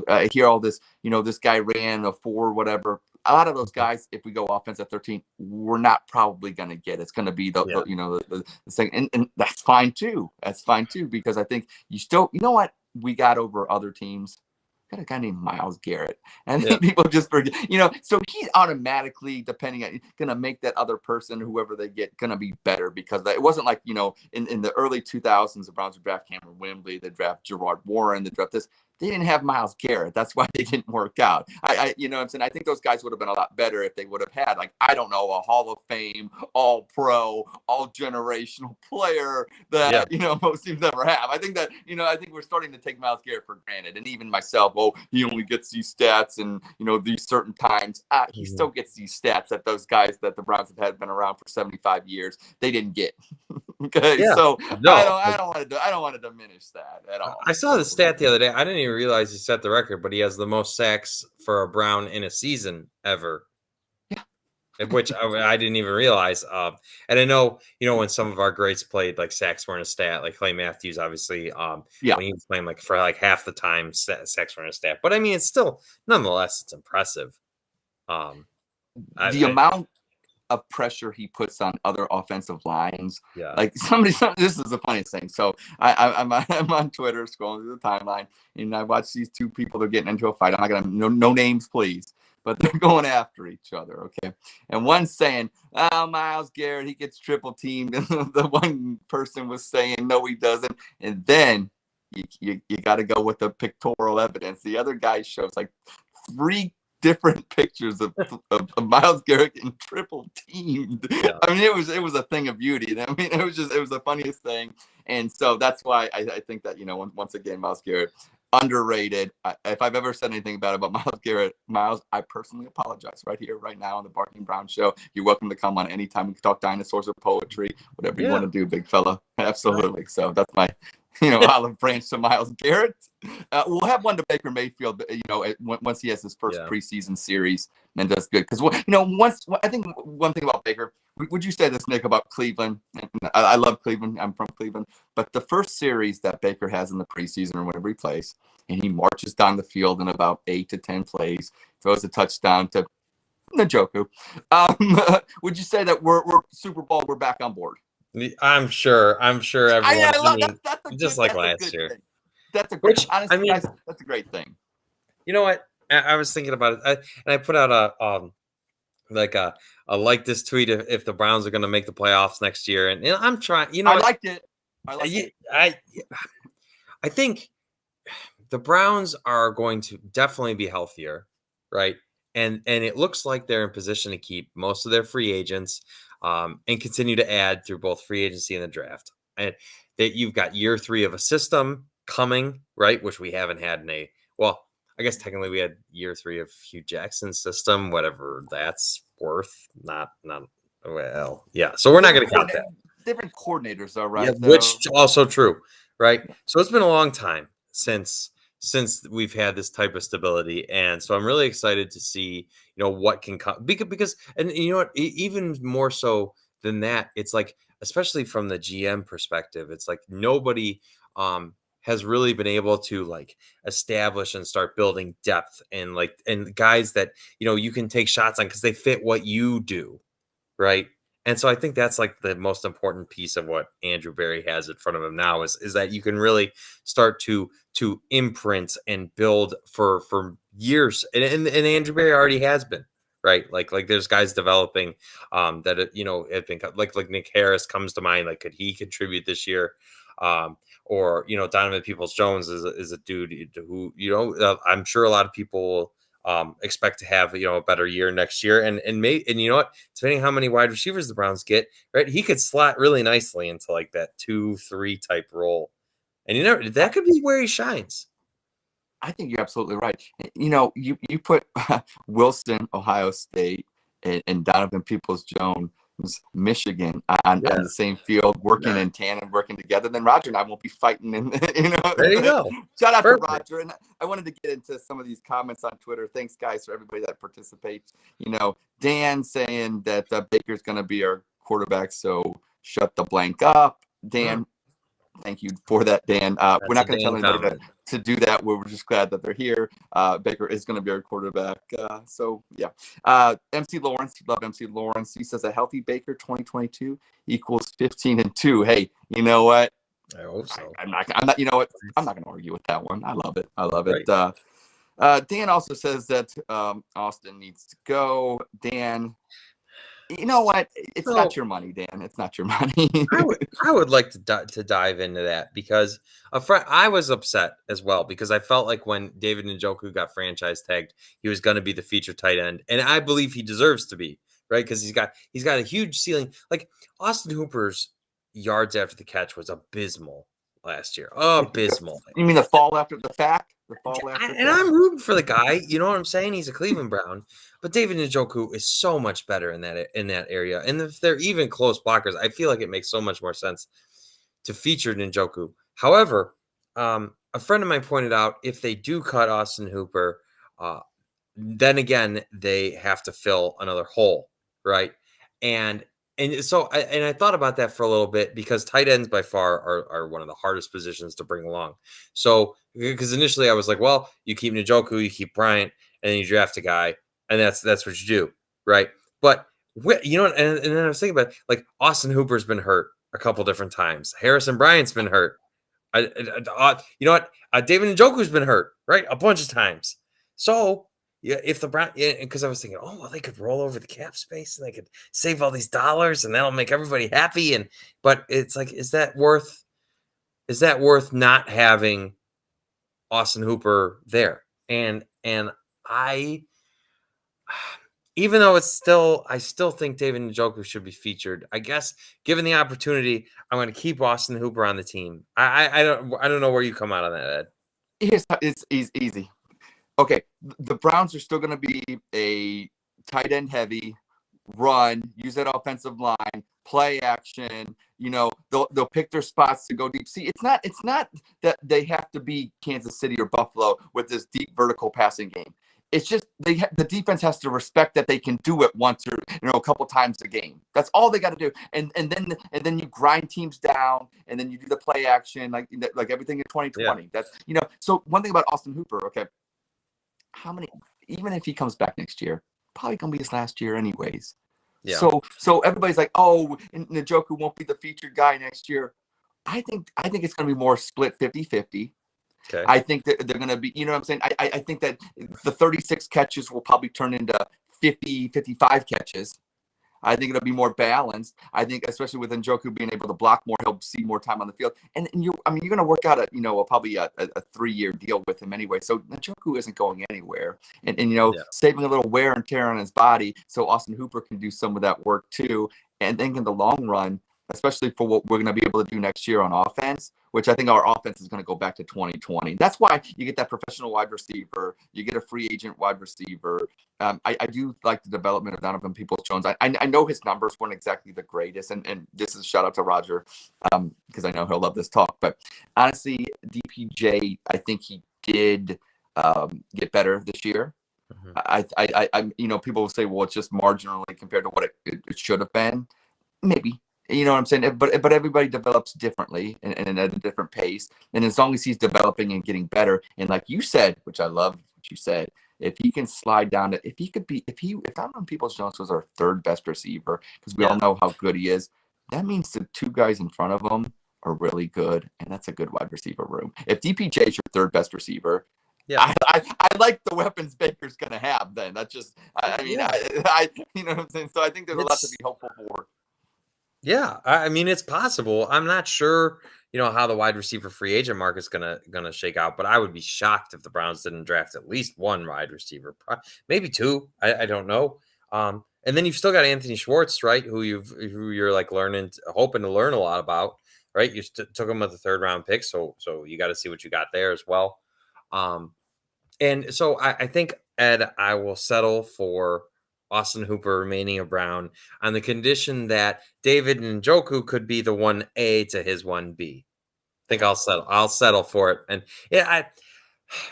I hear all this. This guy ran a 4, whatever. A lot of those guys, if we go offense at 13, we're not probably going to get. It's going to be Yeah. the second, and that's fine too. That's fine too, because I think you still, what we got over other teams. Got a guy named Miles Garrett. And I Yeah. think people just forget, so he's automatically, depending on, going to make that other person, whoever they get, going to be better, because it wasn't like, in the early 2000s, the Browns would draft Cameron Wembley, they draft Gerard Warren, they draft this. They didn't have Miles Garrett. That's why they didn't work out. You know what I'm saying? I think those guys would have been a lot better if they would have had, like, I don't know, a Hall of Fame, all pro, all generational player Yeah. that, most teams never have. I think that, I think we're starting to take Miles Garrett for granted. And even myself, oh, he only gets these stats and, these certain times. He Mhm. still gets these stats that those guys that the Browns have had been around for 75 years, they didn't get. Okay. Yeah. So No. I don't want to diminish that at all. I saw the So stat the other day. I didn't even realize he set the record, but he has the most sacks for a Brown in a season ever, yeah. which I didn't even realize. And I know, when some of our greats played, like, sacks weren't a stat, like Clay Matthews, obviously, Yeah. when he was playing, like, for like half the time, sacks weren't a stat. But I mean, it's still, nonetheless, it's impressive. Um, The I amount of pressure he puts on other offensive lines. yeah, Like this is the funniest thing. So I'm on Twitter scrolling through the timeline, and I watch these two people. They're getting into a fight. I'm not gonna, no names, please, but they're going after each other. Okay, and one's saying, "Oh, Miles Garrett, he gets triple teamed," and the one person was saying, "No, he doesn't." And then you got to go with the pictorial evidence. The other guy shows like 3 different pictures of Miles Garrett getting triple teamed. yeah, I mean, it was a thing of beauty. I mean, it was the funniest thing. And so that's why I think that, once again, Miles Garrett, underrated. If I've ever said anything bad about Miles Garrett, I personally apologize right here, right now on the Barking Brown Show. You're welcome to come on anytime. We can talk dinosaurs or poetry, whatever you yeah. want to do, big fella. Absolutely. So that's my, olive branch to Miles Garrett. We'll have one to Baker Mayfield, once he has his first Yeah. preseason series and does good. Because, once I think one thing about Baker, would you say this, Nick, about Cleveland? I love Cleveland. I'm from Cleveland. But the first series that Baker has in the preseason or whenever he plays, and he marches down the field in about 8 to 10 plays, throws a touchdown to Ninjoku. Would you say that we're Super Bowl, we're back on board? I'm sure everyone. I I love mean, just like that's a last good year. thing. That's a great, Which, I honestly, mean, guys, that's a great thing. you know what? I was thinking about it, and I put out a like I like this tweet if the Browns are going to make the playoffs next year, and I'm trying. I liked it. I liked it. I think the Browns are going to definitely be healthier, right? And it looks like they're in position to keep most of their free agents, and continue to add through both free agency and the draft. And that you've got year 3 of a system coming, right? Which we haven't had in I guess technically we had year 3 of Hugh Jackson's system, whatever that's worth. Not well, yeah. So we're not going to count that. Different coordinators, though, right? Yeah, which also true, right? Yeah. So it's been a long time since we've had this type of stability, and so I'm really excited to see what can come because and you know what, even more so than that, it's like, especially from the GM perspective, it's like nobody has really been able to like establish and start building depth and guys that you can take shots on because they fit what you do, right? And so I think that's like the most important piece of what Andrew Berry has in front of him now is that you can really start to imprint and build for years. And Andrew Berry already has been, right? Like there's guys developing that have been like Nick Harris comes to mind. Like, could he contribute this year? Or Donovan Peoples-Jones is a dude who I'm sure a lot of people expect to have a better year next year, and you know what, depending on how many wide receivers the Browns get, right, he could slot really nicely into like that 2-3 type role, and that could be where he shines. I think you're absolutely right. You put Wilson, Ohio State, and Donovan Peoples-Jones, Michigan, on the same field, working in tandem, working together, then Roger and I won't be fighting. And there you go. Shout out to Roger. And I wanted to get into some of these comments on Twitter. Thanks, guys, for everybody that participates. Dan saying that Baker's going to be our quarterback, so shut the blank up. Dan, thank you for that, Dan. We're not going to tell anybody to do that. We're just glad that they're here. Baker is going to be our quarterback. So, yeah. MC Lawrence, love MC Lawrence. He says a healthy Baker 2022 equals 15-2. Hey, you know what? I hope so. I'm not. You know what? I'm not going to argue with that one. I love it. Right. Dan also says that Austin needs to go. Dan, you know what? It's not your money, Dan. It's not your money. I would like to dive into that because I was upset as well because I felt like when David Ninjoku got franchise tagged, he was going to be the feature tight end, and I believe he deserves to be, right? Because he's got a huge ceiling. Like Austin Hooper's yards after the catch was abysmal last year. Abysmal. You mean the fall after the fact? I'm rooting for the guy. You know what I'm saying? He's a Cleveland Brown, but David Njoku is so much better in that area. And if they're even close blockers, I feel like it makes so much more sense to feature Njoku. However, a friend of mine pointed out if they do cut Austin Hooper, then again they have to fill another hole, right? And so I thought about that for a little bit because tight ends by far are one of the hardest positions to bring along. So because initially I was like, well, you keep Njoku, you keep Bryant, and then you draft a guy, and that's what you do, right? But and then I was thinking about like Austin Hooper's been hurt a couple different times. Harrison Bryant's been hurt. You know what? David Njoku's been hurt, right, a bunch of times. So yeah, if the Brown, because I was thinking, oh, well, they could roll over the cap space and they could save all these dollars, and that'll make everybody happy. But it's like, is that worth not having Austin Hooper there? And I, even though I still think David Njoku should be featured. I guess given the opportunity, I'm going to keep Austin Hooper on the team. I don't know where you come out on that, Ed. It's easy. Okay, the Browns are still going to be a tight end heavy run, use that offensive line, play action. They'll pick their spots to go deep. See, it's not that they have to be Kansas City or Buffalo with this deep vertical passing game. It's just the defense has to respect that they can do it once or a couple times a game. That's all they got to do. And then you grind teams down, and then you do the play action like everything in 2020. Yeah. That's So one thing about Austin Hooper, okay. How many? Even if he comes back next year, probably gonna be his last year anyways. Yeah. So everybody's like, oh, Njoku won't be the featured guy next year. I think it's gonna be more split 50-50. Okay. I think that they're gonna be, you know what I'm saying? I think that the 36 catches will probably turn into 50, 55 catches. I think it'll be more balanced. I think, especially with Ninjoku being able to block more, he'll see more time on the field. And you're going to work out probably a 3-year deal with him anyway. So Ninjoku isn't going anywhere. And saving a little wear and tear on his body so Austin Hooper can do some of that work too. And then in the long run, especially for what we're going to be able to do next year on offense, which I think our offense is going to go back to 2020. That's why you get that professional wide receiver. You get a free agent wide receiver. I do like the development of Donovan Peoples-Jones. I know his numbers weren't exactly the greatest, and this is a shout out to Roger because I know he'll love this talk. But honestly, DPJ, I think he did get better this year. Mm-hmm. People will say, well, it's just marginally compared to what it should have been. Maybe. You know what I'm saying? But everybody develops differently and at a different pace. And as long as he's developing and getting better, and like you said, which I love what you said, if he can slide down to, if Donovan Peoples-Jones was our third best receiver, because we all know how good he is, that means the two guys in front of him are really good, and that's a good wide receiver room. If DPJ is your third best receiver, I like the weapons Baker's gonna have. Then that's just, you know what I'm saying. So I think there's a lot to be hopeful for. Yeah, I mean, it's possible. I'm not sure, how the wide receiver free agent market's gonna shake out, but I would be shocked if the Browns didn't draft at least one wide receiver, maybe two. I don't know. And then you've still got Anthony Schwartz, right? Who you're like hoping to learn a lot about, right? You took him with a 3rd round pick, so you got to see what you got there as well. And so I think, Ed, I will settle for Austin Hooper remaining a Brown on the condition that David Ninjoku could be the 1A to his 1B. I think I'll settle for it. And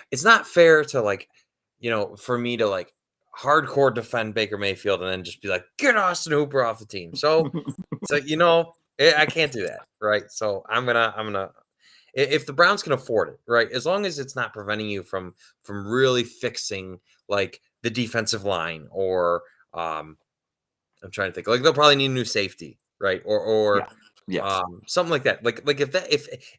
it's not fair to for me to hardcore defend Baker Mayfield and then just be like, get Austin Hooper off the team. So I can't do that. Right. So I'm gonna, if the Browns can afford it, right, as long as it's not preventing you from really fixing the defensive line, or I'm trying to think, they'll probably need a new safety, right, or something like that.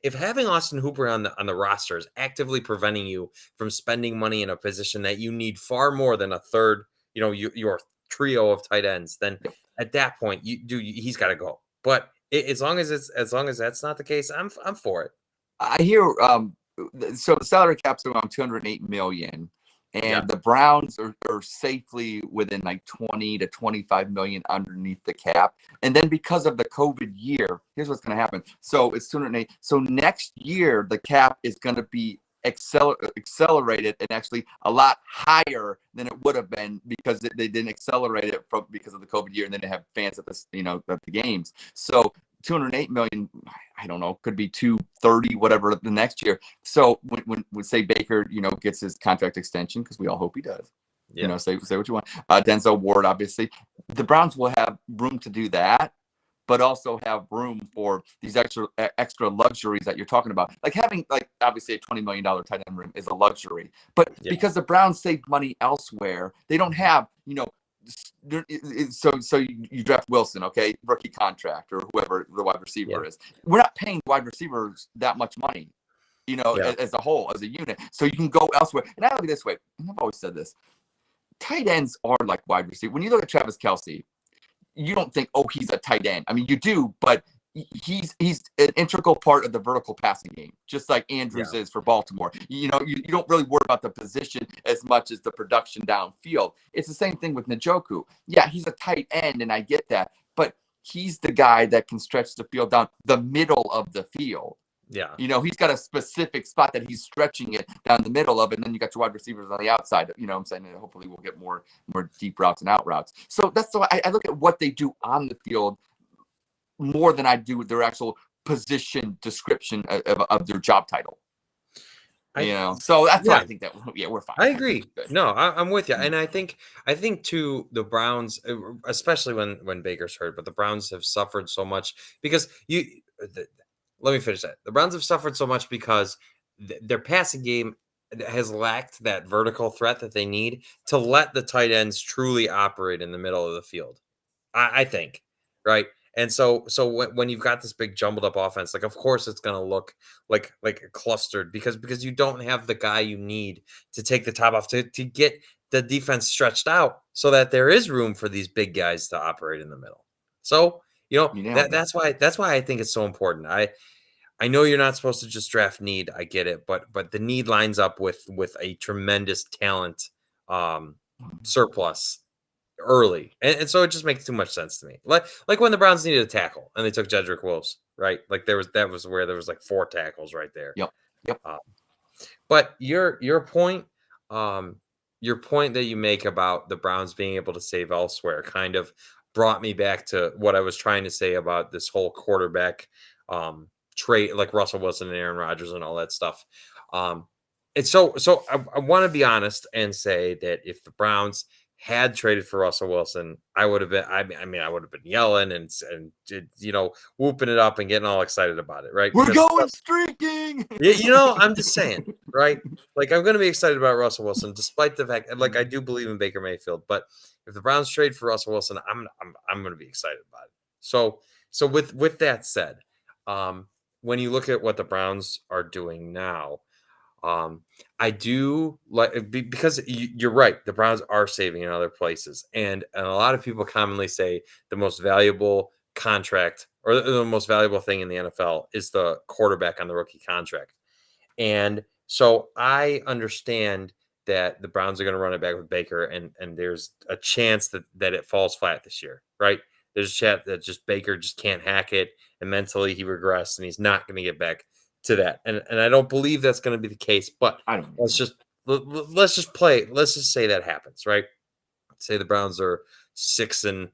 If having Austin Hooper on the roster is actively preventing you from spending money in a position that you need far more than a third, your trio of tight ends, then at that point he's got to go. But as long as that's not the case, I'm for it. I hear so the salary cap's around $208 million, and the Browns are safely within 20 to 25 million underneath the cap. And then because of the COVID year, here's what's going to happen. So it's 208. So next year the cap is going to be accelerated and actually a lot higher than it would have been because they didn't accelerate it because of the COVID year, and then they have fans at at the games. So 208 million, I don't know, could be 230, whatever the next year. So when we say Baker, gets his contract extension, because we all hope he does. Say what you want. Denzel Ward, obviously, the Browns will have room to do that, but also have room for these extra luxuries that you're talking about. Like having obviously a $20 million tight end room is a luxury, but because the Browns saved money elsewhere, they don't have, so you draft Wilson, okay, rookie contract, or whoever the wide receiver is. We're not paying wide receivers that much money, as a whole, as a unit. So you can go elsewhere. And I look at it this way, and I've always said this: tight ends are like wide receivers. When you look at Travis Kelce, you don't think, oh, he's a tight end. I mean, you do, but he's an integral part of the vertical passing game, just like Andrews is for Baltimore. You don't really worry about the position as much as the production downfield. It's the same thing with Ninjoku. Yeah, he's a tight end, and I get that, but he's the guy that can stretch the field down the middle of the field. Yeah. He's got a specific spot that he's stretching it down the middle of, and then you got your wide receivers on the outside. What I'm saying? And hopefully we'll get more deep routes and out routes. So that's why I look at what they do on the field more than I do with their actual position description of their job title. So that's why I think that we're fine. I agree. No, I'm with you, and I think too, the Browns, especially when Baker's hurt, but the Browns have suffered so much because let me finish that. The Browns have suffered so much because their passing game has lacked that vertical threat that they need to let the tight ends truly operate in the middle of the field. I think, right? And so when you've got this big jumbled up offense, of course it's going to look like clustered because you don't have the guy you need to take the top off to get the defense stretched out so that there is room for these big guys to operate in the middle. So, that's why I think it's so important. I know you're not supposed to just draft need. I get it, but the need lines up with a tremendous talent surplus early, and so it just makes too much sense to me. Like when the Browns needed a tackle and they took Jedrick Wills, right? Like that was where there was like 4 tackles right there. Yep. But your point that you make about the Browns being able to save elsewhere kind of brought me back to what I was trying to say about this whole quarterback trade, like Russell Wilson and Aaron Rodgers and all that stuff. And so I want to be honest and say that if the Browns had traded for Russell Wilson, I would have been. I would have been yelling and whooping it up and getting all excited about it, right? We're going streaking. I'm just saying, right? Like I'm going to be excited about Russell Wilson, despite the fact, like I do believe in Baker Mayfield, but if the Browns trade for Russell Wilson, I'm going to be excited about it. So with that said, when you look at what the Browns are doing now. I do like because you're right. The Browns are saving in other places, and a lot of people commonly say the most valuable contract or the most valuable thing in the NFL is the quarterback on the rookie contract. And so I understand that the Browns are going to run it back with Baker, and there's a chance that it falls flat this year, right? There's a chance that just Baker just can't hack it, and mentally he regressed, and he's not going to get back to that. And I don't believe that's going to be the case, but let's just say that happens, right? Say the Browns are 6-11,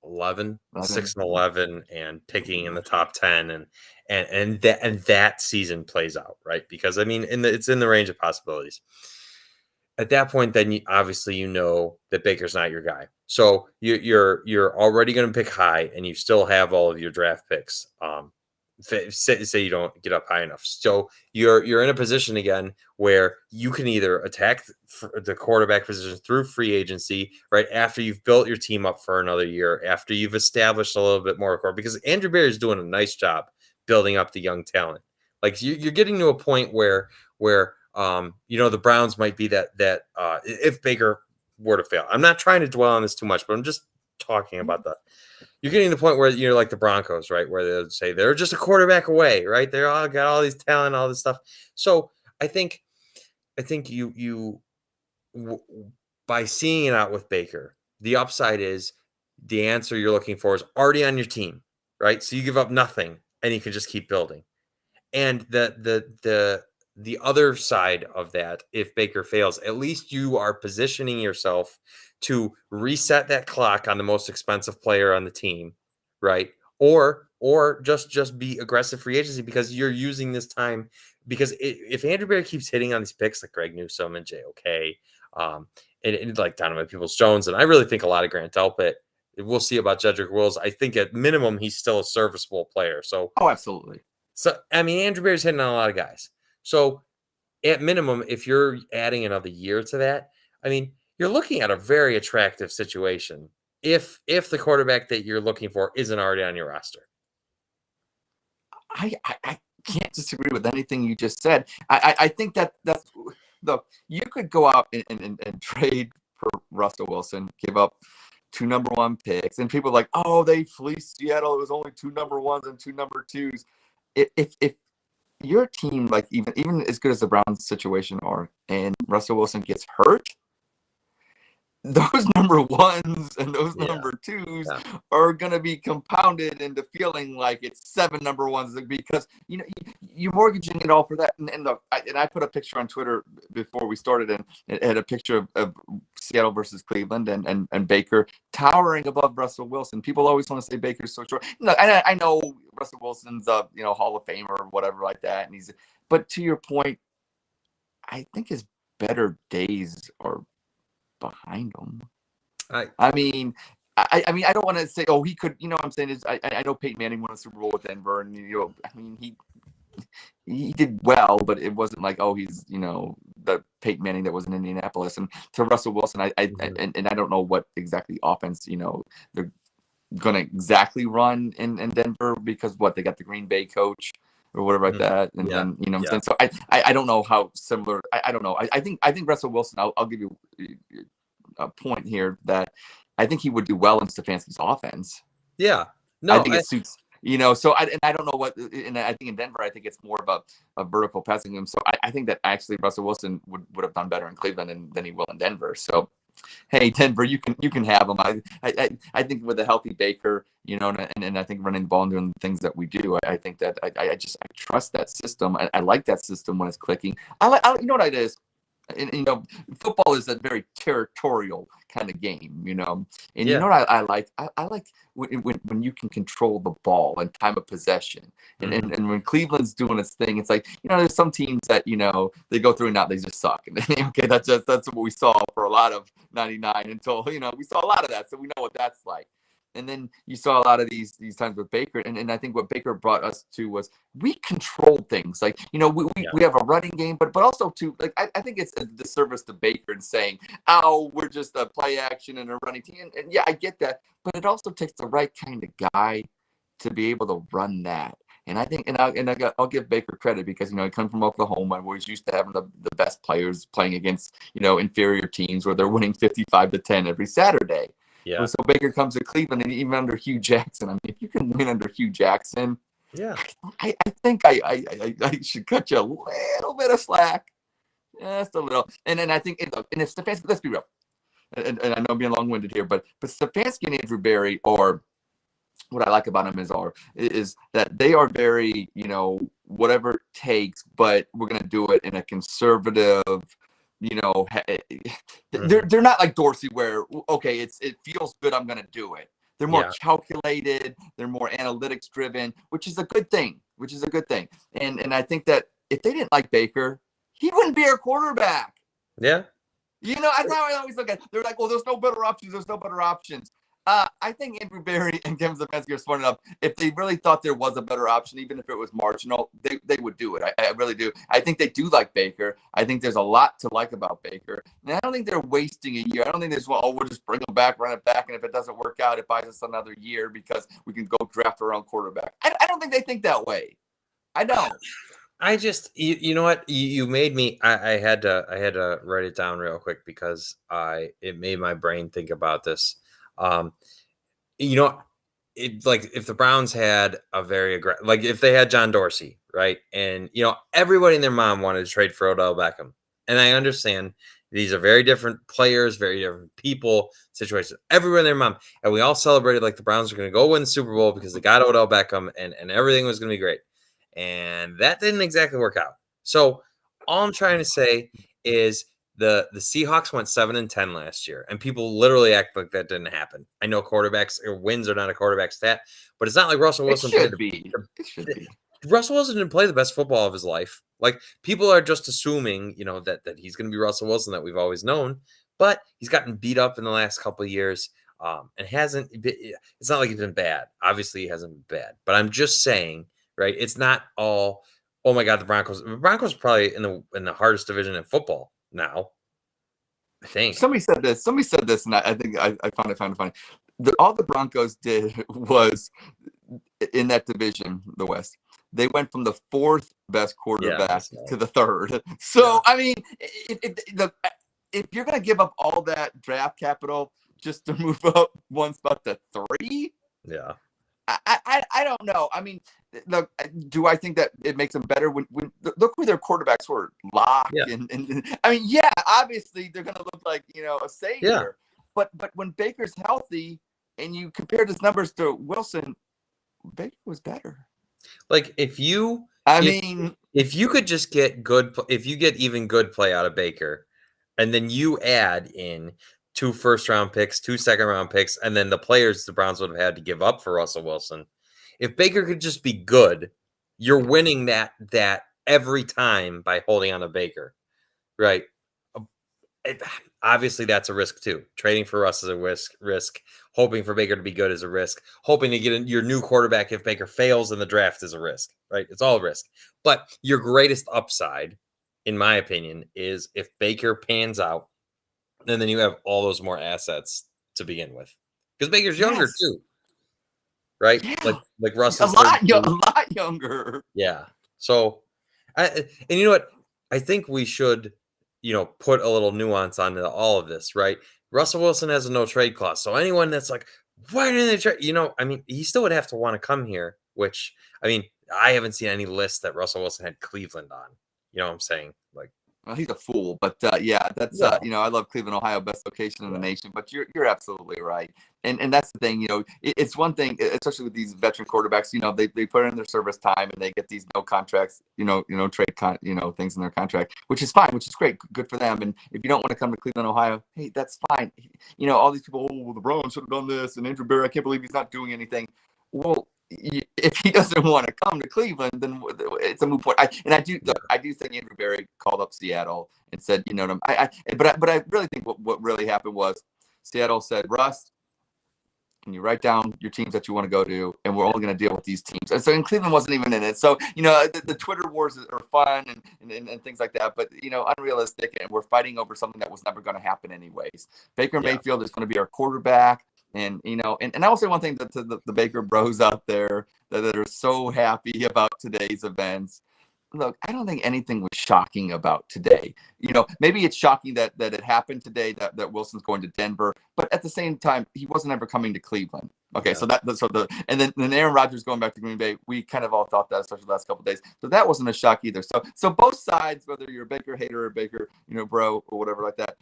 6-11 and picking in the top 10 and that season plays out, right? Because I mean, it's in the range of possibilities. At that point, then obviously that Baker's not your guy. So you're already going to pick high, and you still have all of your draft picks. Say you don't get up high enough, so you're in a position again where you can either attack the quarterback position through free agency, right after you've built your team up for another year, after you've established a little bit more core, because Andrew Berry is doing a nice job building up the young talent. Like you're getting to a point where the Browns might be that if Baker were to fail. I'm not trying to dwell on this too much, but I'm just talking about you're getting to the point where you're like the Broncos, right? Where they'll say they're just a quarterback away, right? They're all got all these talent, all this stuff. So I think you by seeing it out with Baker, the upside is the answer you're looking for is already on your team, right? So you give up nothing and you can just keep building. And the other side of that, if Baker fails, at least you are positioning yourself to reset that clock on the most expensive player on the team, right? Or just be aggressive free agency because you're using this time. Because if Andrew Berry keeps hitting on these picks like Greg Newsome and JOK, and like Donovan Peoples-Jones, and I really think a lot of Grant Delpit. We'll see about Jedrick Wills. I think at minimum he's still a serviceable player. So absolutely. So I mean, Andrew Berry's hitting on a lot of guys. So at minimum, if you're adding another year to that, I mean, you're looking at a very attractive situation if the quarterback that you're looking for isn't already on your roster. I can't disagree with anything you just said. I think that's look, you could go out and trade for Russell Wilson, give up 2 number 1 picks, and people are like, oh, they fleeced Seattle. It was only 2 number 1s and 2 number 2s. If your team, like even as good as the Browns situation are, and Russell Wilson gets hurt, those number 1s and those number 2s are going to be compounded into feeling like it's 7 number 1s because you're mortgaging it all for that. And look, I put a picture on Twitter before we started, and it had a picture of Seattle versus Cleveland and Baker towering above Russell Wilson. People always want to say Baker's so short. No, I know Russell Wilson's a Hall of Famer or whatever like that, and but to your point, I think his better days are behind him. I mean, I don't want to say, oh, he could. What I'm saying is, I know Peyton Manning won a Super Bowl with Denver, and I mean, he did well, but it wasn't like, oh, he's the Peyton Manning that was in Indianapolis. And to Russell Wilson, I don't know what exactly offense they're gonna exactly run in Denver because they got the Green Bay coach. or whatever like that. And Yeah. then, you know what I'm saying? So I don't know how similar, I don't know. I think Russell Wilson, I'll give you a point here that I think he would do well in Stefanski's offense. Yeah. I No, think it suits, you know, so I don't know what, and I think in Denver, I think it's more about a vertical passing game. So I think that actually Russell Wilson would have done better in Cleveland than he will in Denver. So, hey, Denver, you can have him. I think with a healthy Baker, you know, and I think running the ball and doing the things that we do, I think that I trust that system. I like that system when it's clicking. You know what it is? And, you know, football is a very territorial kind of game, you know. And you know what I like? I like when you can control the ball and time of possession. And when Cleveland's doing its thing, it's like, you know, there's some teams that, you know, they go through and out, they just suck. And then, okay, that's what we saw for a lot of 99 until, you know, we saw a lot of that. So we know what that's like. And then you saw a lot of these times with Baker. And I think what Baker brought us to was we control things. Like, you know, we have a running game, but also to, like, I think it's a disservice to Baker in saying, oh, we're just a play action and a running team. And yeah, I get that. But it also takes the right kind of guy to be able to run that. And I think, I'll give Baker credit because, you know, he comes from Oklahoma, where he's used to having the best players playing against, you know, inferior teams where they're winning 55-10 every Saturday. Yeah. So Baker comes to Cleveland, and even under Hugh Jackson, I mean, if you can win under Hugh Jackson, yeah, I think I should cut you a little bit of slack, just a little. And then I think, and if Stefanski, let's be real, and I know I'm being long-winded here, but Stefanski and Andrew Berry, or what I like about them is that they are very, you know, whatever it takes, but we're gonna do it in a conservative. You know, they're not like Dorsey where, okay, it feels good, I'm going to do it. They're more calculated. They're more analytics driven, which is a good thing, And I think that if they didn't like Baker, he wouldn't be our quarterback. Yeah. You know, that's how I always look at it. They're like, well, there's no better options. I think Andrew Berry and Kevin Stefanski are smart enough. If they really thought there was a better option, even if it was marginal, they would do it. I really do. I think they do like Baker. I think there's a lot to like about Baker. And I don't think they're wasting a year. I don't think there's, well, we'll just bring him back, run it back, and if it doesn't work out, it buys us another year because we can go draft our own quarterback. I don't think they think that way. I don't. I just, you know what, you made me. I had to write it down real quick because it made my brain think about this. You know, like if the Browns had a very aggressive, like if they had John Dorsey, right, and you know everybody and their mom wanted to trade for Odell Beckham, and I understand these are very different players, very different people, situations. Everyone and their mom, and we all celebrated like the Browns were going to go win the Super Bowl because they got Odell Beckham, and everything was going to be great. And that didn't exactly work out. So all I'm trying to say is the Seahawks went 7-10 last year, and people literally act like that didn't happen. I know quarterbacks or wins are not a quarterback stat, but it's not like Russell Wilson It should be. Russell Wilson didn't play the best football of his life. Like people are just assuming, you know, that he's going to be Russell Wilson that we've always known, but he's gotten beat up in the last couple of years. And hasn't. It's not like he's been bad. Obviously, he hasn't been bad. But I'm just saying. Right, it's not all. Oh my God, the Broncos are probably in the hardest division in football now. I think somebody said this, and I think I found it funny. All the Broncos did was in that division, the West. They went from the fourth best quarterback to the third. So I mean, if you're going to give up all that draft capital just to move up one spot to 3, I don't know. I mean, look, do I think that it makes them better when look who their quarterbacks were? Locke and I mean, yeah, obviously they're going to look like, you know, a savior. But when Baker's healthy and you compare his numbers to Wilson, Baker was better. Like if you could just get if you get even good play out of Baker, and then you add in 2 first-round picks, 2 second-round picks, and then the players the Browns would have had to give up for Russell Wilson. If Baker could just be good, you're winning that every time by holding on to Baker, right? Obviously, that's a risk too. Trading for Russ is a risk. Hoping for Baker to be good is a risk. Hoping to get your new quarterback if Baker fails in the draft is a risk, right? It's all risk. But your greatest upside, in my opinion, is if Baker pans out, and then you have all those more assets to begin with. Because Baker's younger too, right? Yeah. Like Russ is a lot younger. Yeah. So, and you know what? I think we should, put a little nuance onto all of this, right? Russell Wilson has a no trade clause. So anyone that's like, why didn't they trade? I mean, he still would have to want to come here, which, I mean, I haven't seen any list that Russell Wilson had Cleveland on. You know what I'm saying? Like, Well, he's a fool, but yeah, that's yeah, I love Cleveland, Ohio, best location in the yeah, nation. But you're absolutely right, and that's the thing. It's one thing, especially with these veteran quarterbacks. They put in their service time and they get these no contracts, trade things in their contract, which is fine, which is great, good for them. And if you don't want to come to Cleveland, Ohio, hey, that's fine. All these people, oh, well, the Browns should have done this, and Andrew Berry, I can't believe he's not doing anything. Well, if he doesn't want to come to Cleveland, then it's a moot point. I do think Andrew Berry called up Seattle and said, but I really think what really happened was Seattle said, Russ, can you write down your teams that you want to go to, and we're only going to deal with these teams. And so, and Cleveland wasn't even in it. So, the Twitter wars are fun and things like that, but unrealistic, and we're fighting over something that was never going to happen anyways. Baker Mayfield is going to be our quarterback. And and I will say one thing to the Baker Bros out there that are so happy about today's events. Look, I don't think anything was shocking about today. Maybe it's shocking that it happened today that Wilson's going to Denver, but at the same time, he wasn't ever coming to Cleveland. Okay, yeah. And then Aaron Rodgers going back to Green Bay, we kind of all thought that, especially the last couple of days. So that wasn't a shock either. So both sides, whether you're a Baker hater or a Baker, bro or whatever like that,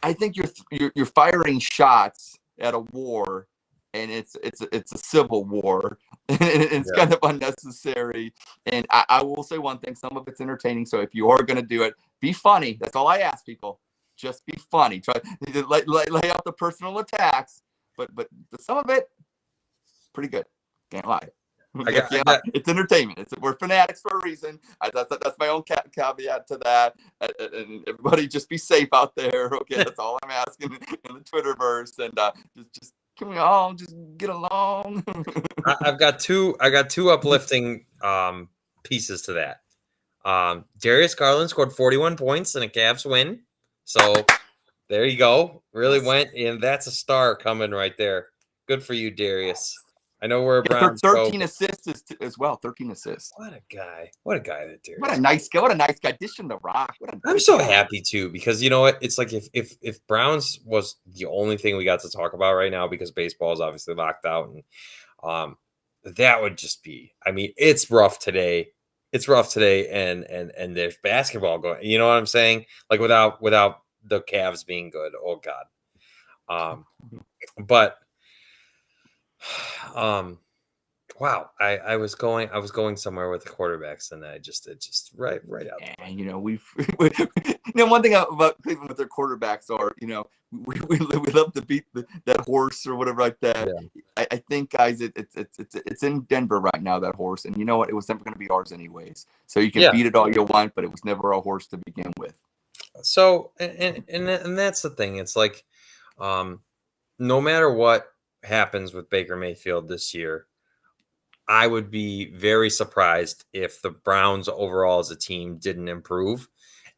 I think you're firing shots at a war, and it's a civil war, and it's kind of unnecessary. And I will say one thing: some of it's entertaining. So if you are going to do it, be funny. That's all I ask people. Just be funny. Try to lay out the personal attacks, but some of it, pretty good. Can't lie. It's entertainment. We're fanatics for a reason. That's my own caveat to that. And everybody, just be safe out there. Okay, that's all I'm asking in the Twitterverse. And just can we all just get along? I've got two uplifting pieces to that. Darius Garland scored 41 points in a Cavs win. So there you go. Really went, and that's a star coming right there. Good for you, Darius. I know we're a Browns. 13 assists as well. 13 assists. What a guy! What a guy that Darius. What a nice guy! What a nice guy. Dishing the rock. I'm so happy too, because you know what? It's like if Browns was the only thing we got to talk about right now, because baseball is obviously locked out, and that would just be. I mean, it's rough today. It's rough today, and there's basketball going. You know what I'm saying? Like without the Cavs being good. Oh God. But. Wow, I was going somewhere with the quarterbacks, and it just right out. And one thing about Cleveland with their quarterbacks are we love to beat that horse or whatever like that. Yeah. I think, guys, it's in Denver right now, that horse, and you know what? It was never going to be ours anyways. So you can beat it all you want, but it was never a horse to begin with. So and that's the thing. It's like, no matter what happens with Baker Mayfield this year, I would be very surprised if the Browns overall as a team didn't improve.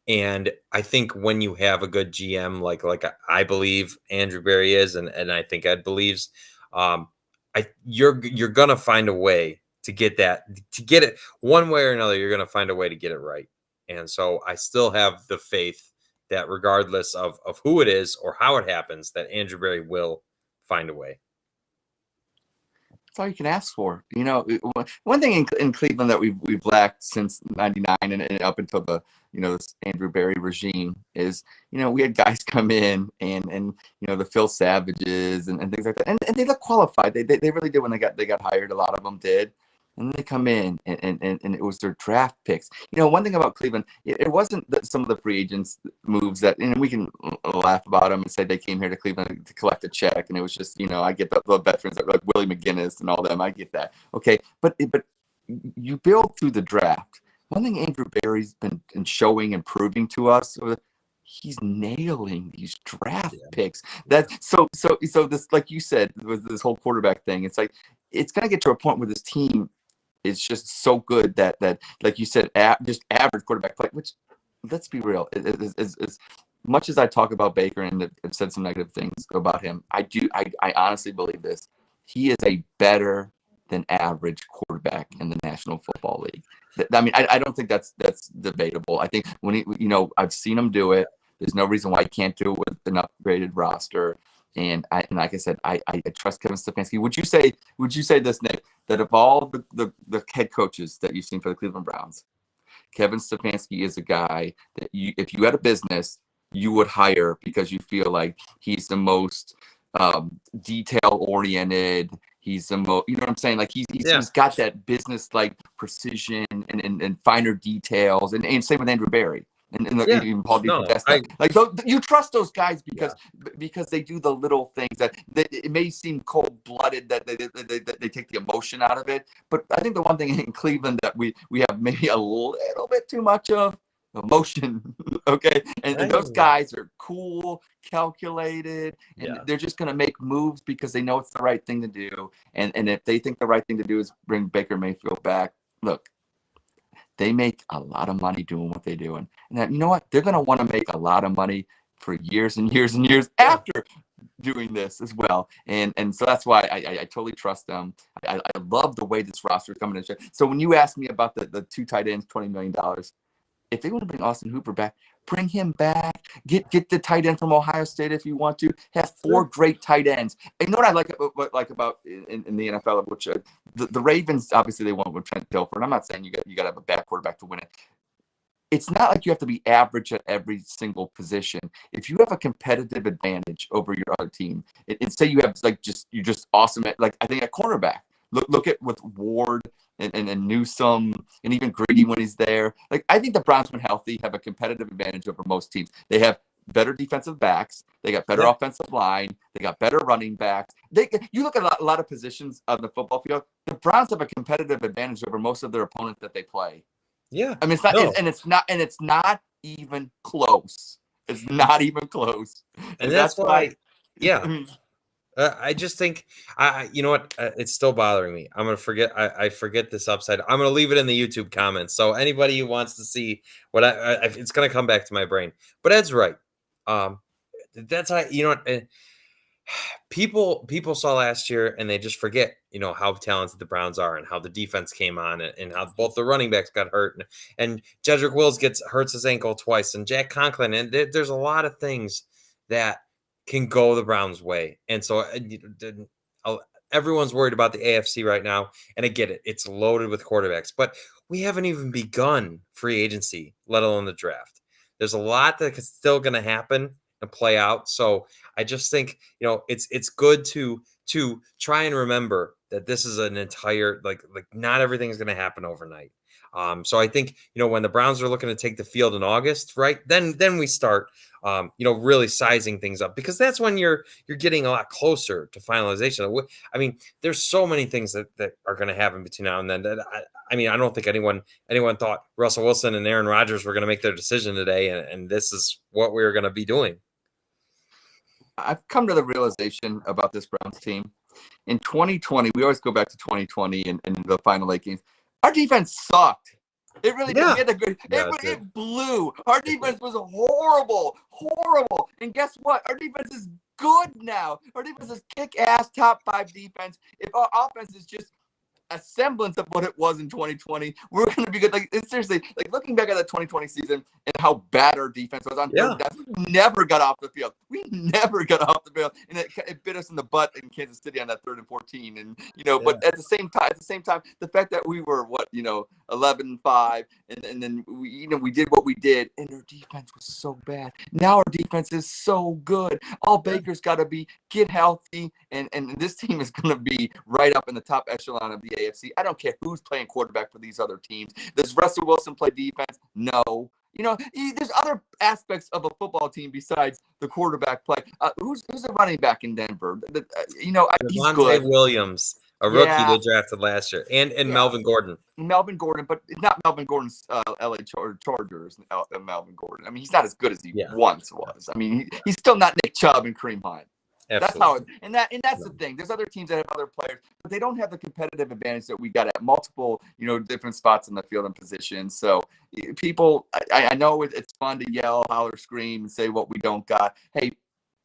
And I think when you have a good GM, like I believe Andrew Berry is, and I think Ed believes, you're gonna find a way to get it one way or another. You're gonna find a way to get it right. And so I still have the faith that regardless of who it is or how it happens, that Andrew Berry will find a way. That's all you can ask for. One thing in Cleveland that we've lacked since '99 and up until the this Andrew Berry regime is we had guys come in and the Phil Savages and things like that, and they look qualified. They really did when they got hired. A lot of them did. And they come in and it was their draft picks. One thing about Cleveland, it wasn't some of the free agents moves that, we can laugh about them and say they came here to Cleveland to collect a check. And it was just, I get the veterans like Willie McGinnis and all them. I get that. Okay. But you build through the draft. One thing Andrew Berry's been showing and proving to us, he's nailing these draft picks. So this, like you said, with this whole quarterback thing, it's like, it's going to get to a point where this team is just so good that like you said, just average quarterback play, which, let's be real, as much as I talk about Baker and have said some negative things about him, I honestly believe this. He is a better than average quarterback in the National Football League. I mean, I don't think that's debatable. I think when I've seen him do it. There's no reason why he can't do it with an upgraded roster. And like I said, I trust Kevin Stefanski. Would you say this, Nick, that of all the head coaches that you've seen for the Cleveland Browns, Kevin Stefanski is a guy that if you had a business, you would hire because you feel like he's the most detail oriented. He's the most, you know what I'm saying? Like he's got that business like precision and finer details. And same with Andrew Berry. And even Paul DePodesta. Like you trust those guys because they do the little things that it may seem cold blooded that they take the emotion out of it. But I think the one thing in Cleveland that we have maybe a little bit too much of emotion. Okay, and those guys are cool, calculated, and they're just gonna make moves because they know it's the right thing to do. And if they think the right thing to do is bring Baker Mayfield back, look. They make a lot of money doing what they're doing. And you know what? They're going to want to make a lot of money for years and years and years after doing this as well. And so that's why I totally trust them. I love the way this roster is coming in. So when you ask me about the two tight ends, $20 million, if they want to bring Austin Hooper back, bring him back. Get the tight end from Ohio State if you want to. Have four great tight ends. And you know what I like about in the NFL, which the Ravens, obviously they won with Trent Dilfer. I'm not saying you got to have a bad quarterback to win it. It's not like you have to be average at every single position. If you have a competitive advantage over your other team, and say you have you're just awesome at, like I think at cornerback. Look at with Ward and Newsome and even Greedy when he's there. Like I think the Browns, when healthy, have a competitive advantage over most teams. They have better defensive backs. They got better offensive line. They got better running backs. You look at a lot of positions on the football field. The Browns have a competitive advantage over most of their opponents that they play. Yeah, I mean it's not even close. It's not even close. And that's why. Yeah. I just think, you know what? It's still bothering me. I'm gonna forget. I forget this upside. I'm gonna leave it in the YouTube comments. So anybody who wants to see what it's gonna come back to my brain. But Ed's right. That's how you know what. People saw last year and they just forget, how talented the Browns are and how the defense came on and how both the running backs got hurt and Jedrick Wills hurts his ankle twice and Jack Conklin and there's a lot of things that can go the Browns' way. And so everyone's worried about the AFC right now. And I get it. It's loaded with quarterbacks, but we haven't even begun free agency, let alone the draft. There's a lot that's still going to happen and play out. So I just think, it's good to try and remember that this is an entire, like not everything is going to happen overnight. So I think, when the Browns are looking to take the field in August, right, then we start, really sizing things up because that's when you're getting a lot closer to finalization. I mean, there's so many things that are going to happen between now and then. That I don't think anyone thought Russell Wilson and Aaron Rodgers were going to make their decision today, and this is what we're going to be doing. I've come to the realization about this Browns team. In 2020, we always go back to 2020 and the final 8 games. Our defense sucked. It really did. It blew. Our defense was horrible. And guess what? Our defense is good now. Our defense is kick-ass top 5 defense. If our offense is just a semblance of what it was in 2020, we're going to be good. Like seriously, like looking back at the 2020 season and how bad our defense was on third down, we never got off the field. And it bit us in the butt in Kansas City on that 3rd and 14. And but at the same time, the fact that we were 11-5, and then we did what we did, and our defense was so bad. Now our defense is so good. All Baker's got to get healthy, and this team is going to be right up in the top echelon of the AFC. I don't care who's playing quarterback for these other teams. Does Russell Wilson play defense? No. There's other aspects of a football team besides the quarterback play. Who's a running back in Denver? He's good. Williams, a rookie they drafted last year, and Melvin Gordon. Melvin Gordon, but not Melvin Gordon's LA Chargers. Melvin Gordon. I mean, he's not as good as he once was. I mean, he's still not Nick Chubb and Kareem Hunt. Absolutely. That's the thing. There's other teams that have other players, but they don't have the competitive advantage that we got at multiple, different spots in the field and positions. So people, I know it's fun to yell, holler, scream, and say what we don't got. Hey,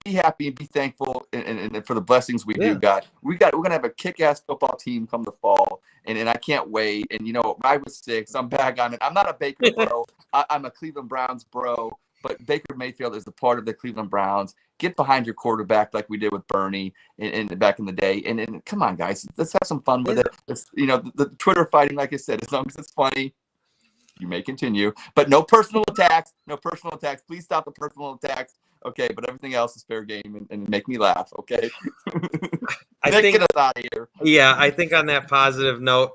be happy and be thankful and for the blessings we Yeah. do got. We're gonna have a kick-ass football team come the fall, and I can't wait. And I was 6. I'm back on it. I'm not a Baker bro. I'm a Cleveland Browns bro. But Baker Mayfield is a part of the Cleveland Browns. Get behind your quarterback like we did with Bernie and back in the day. And come on, guys, let's have some fun with it. The Twitter fighting, like I said, as long as it's funny, you may continue. But no personal attacks. No personal attacks. Please stop the personal attacks. Okay, but everything else is fair game and make me laugh. Okay. Get us out of here. Yeah, I think on that positive note,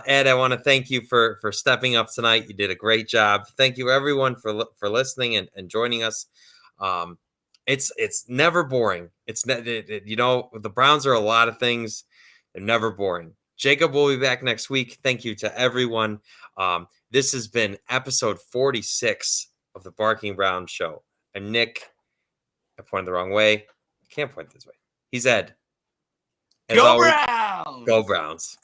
Ed, I want to thank you for stepping up tonight. You did a great job. Thank you everyone for listening and joining us. It's never boring. The Browns are a lot of things. They're never boring. Jacob will be back next week. Thank you to everyone. This has been episode 46 of the Barking Brown Show. I'm Nick. I pointed the wrong way. I can't point this way. He's Ed. Go Browns! Go Browns.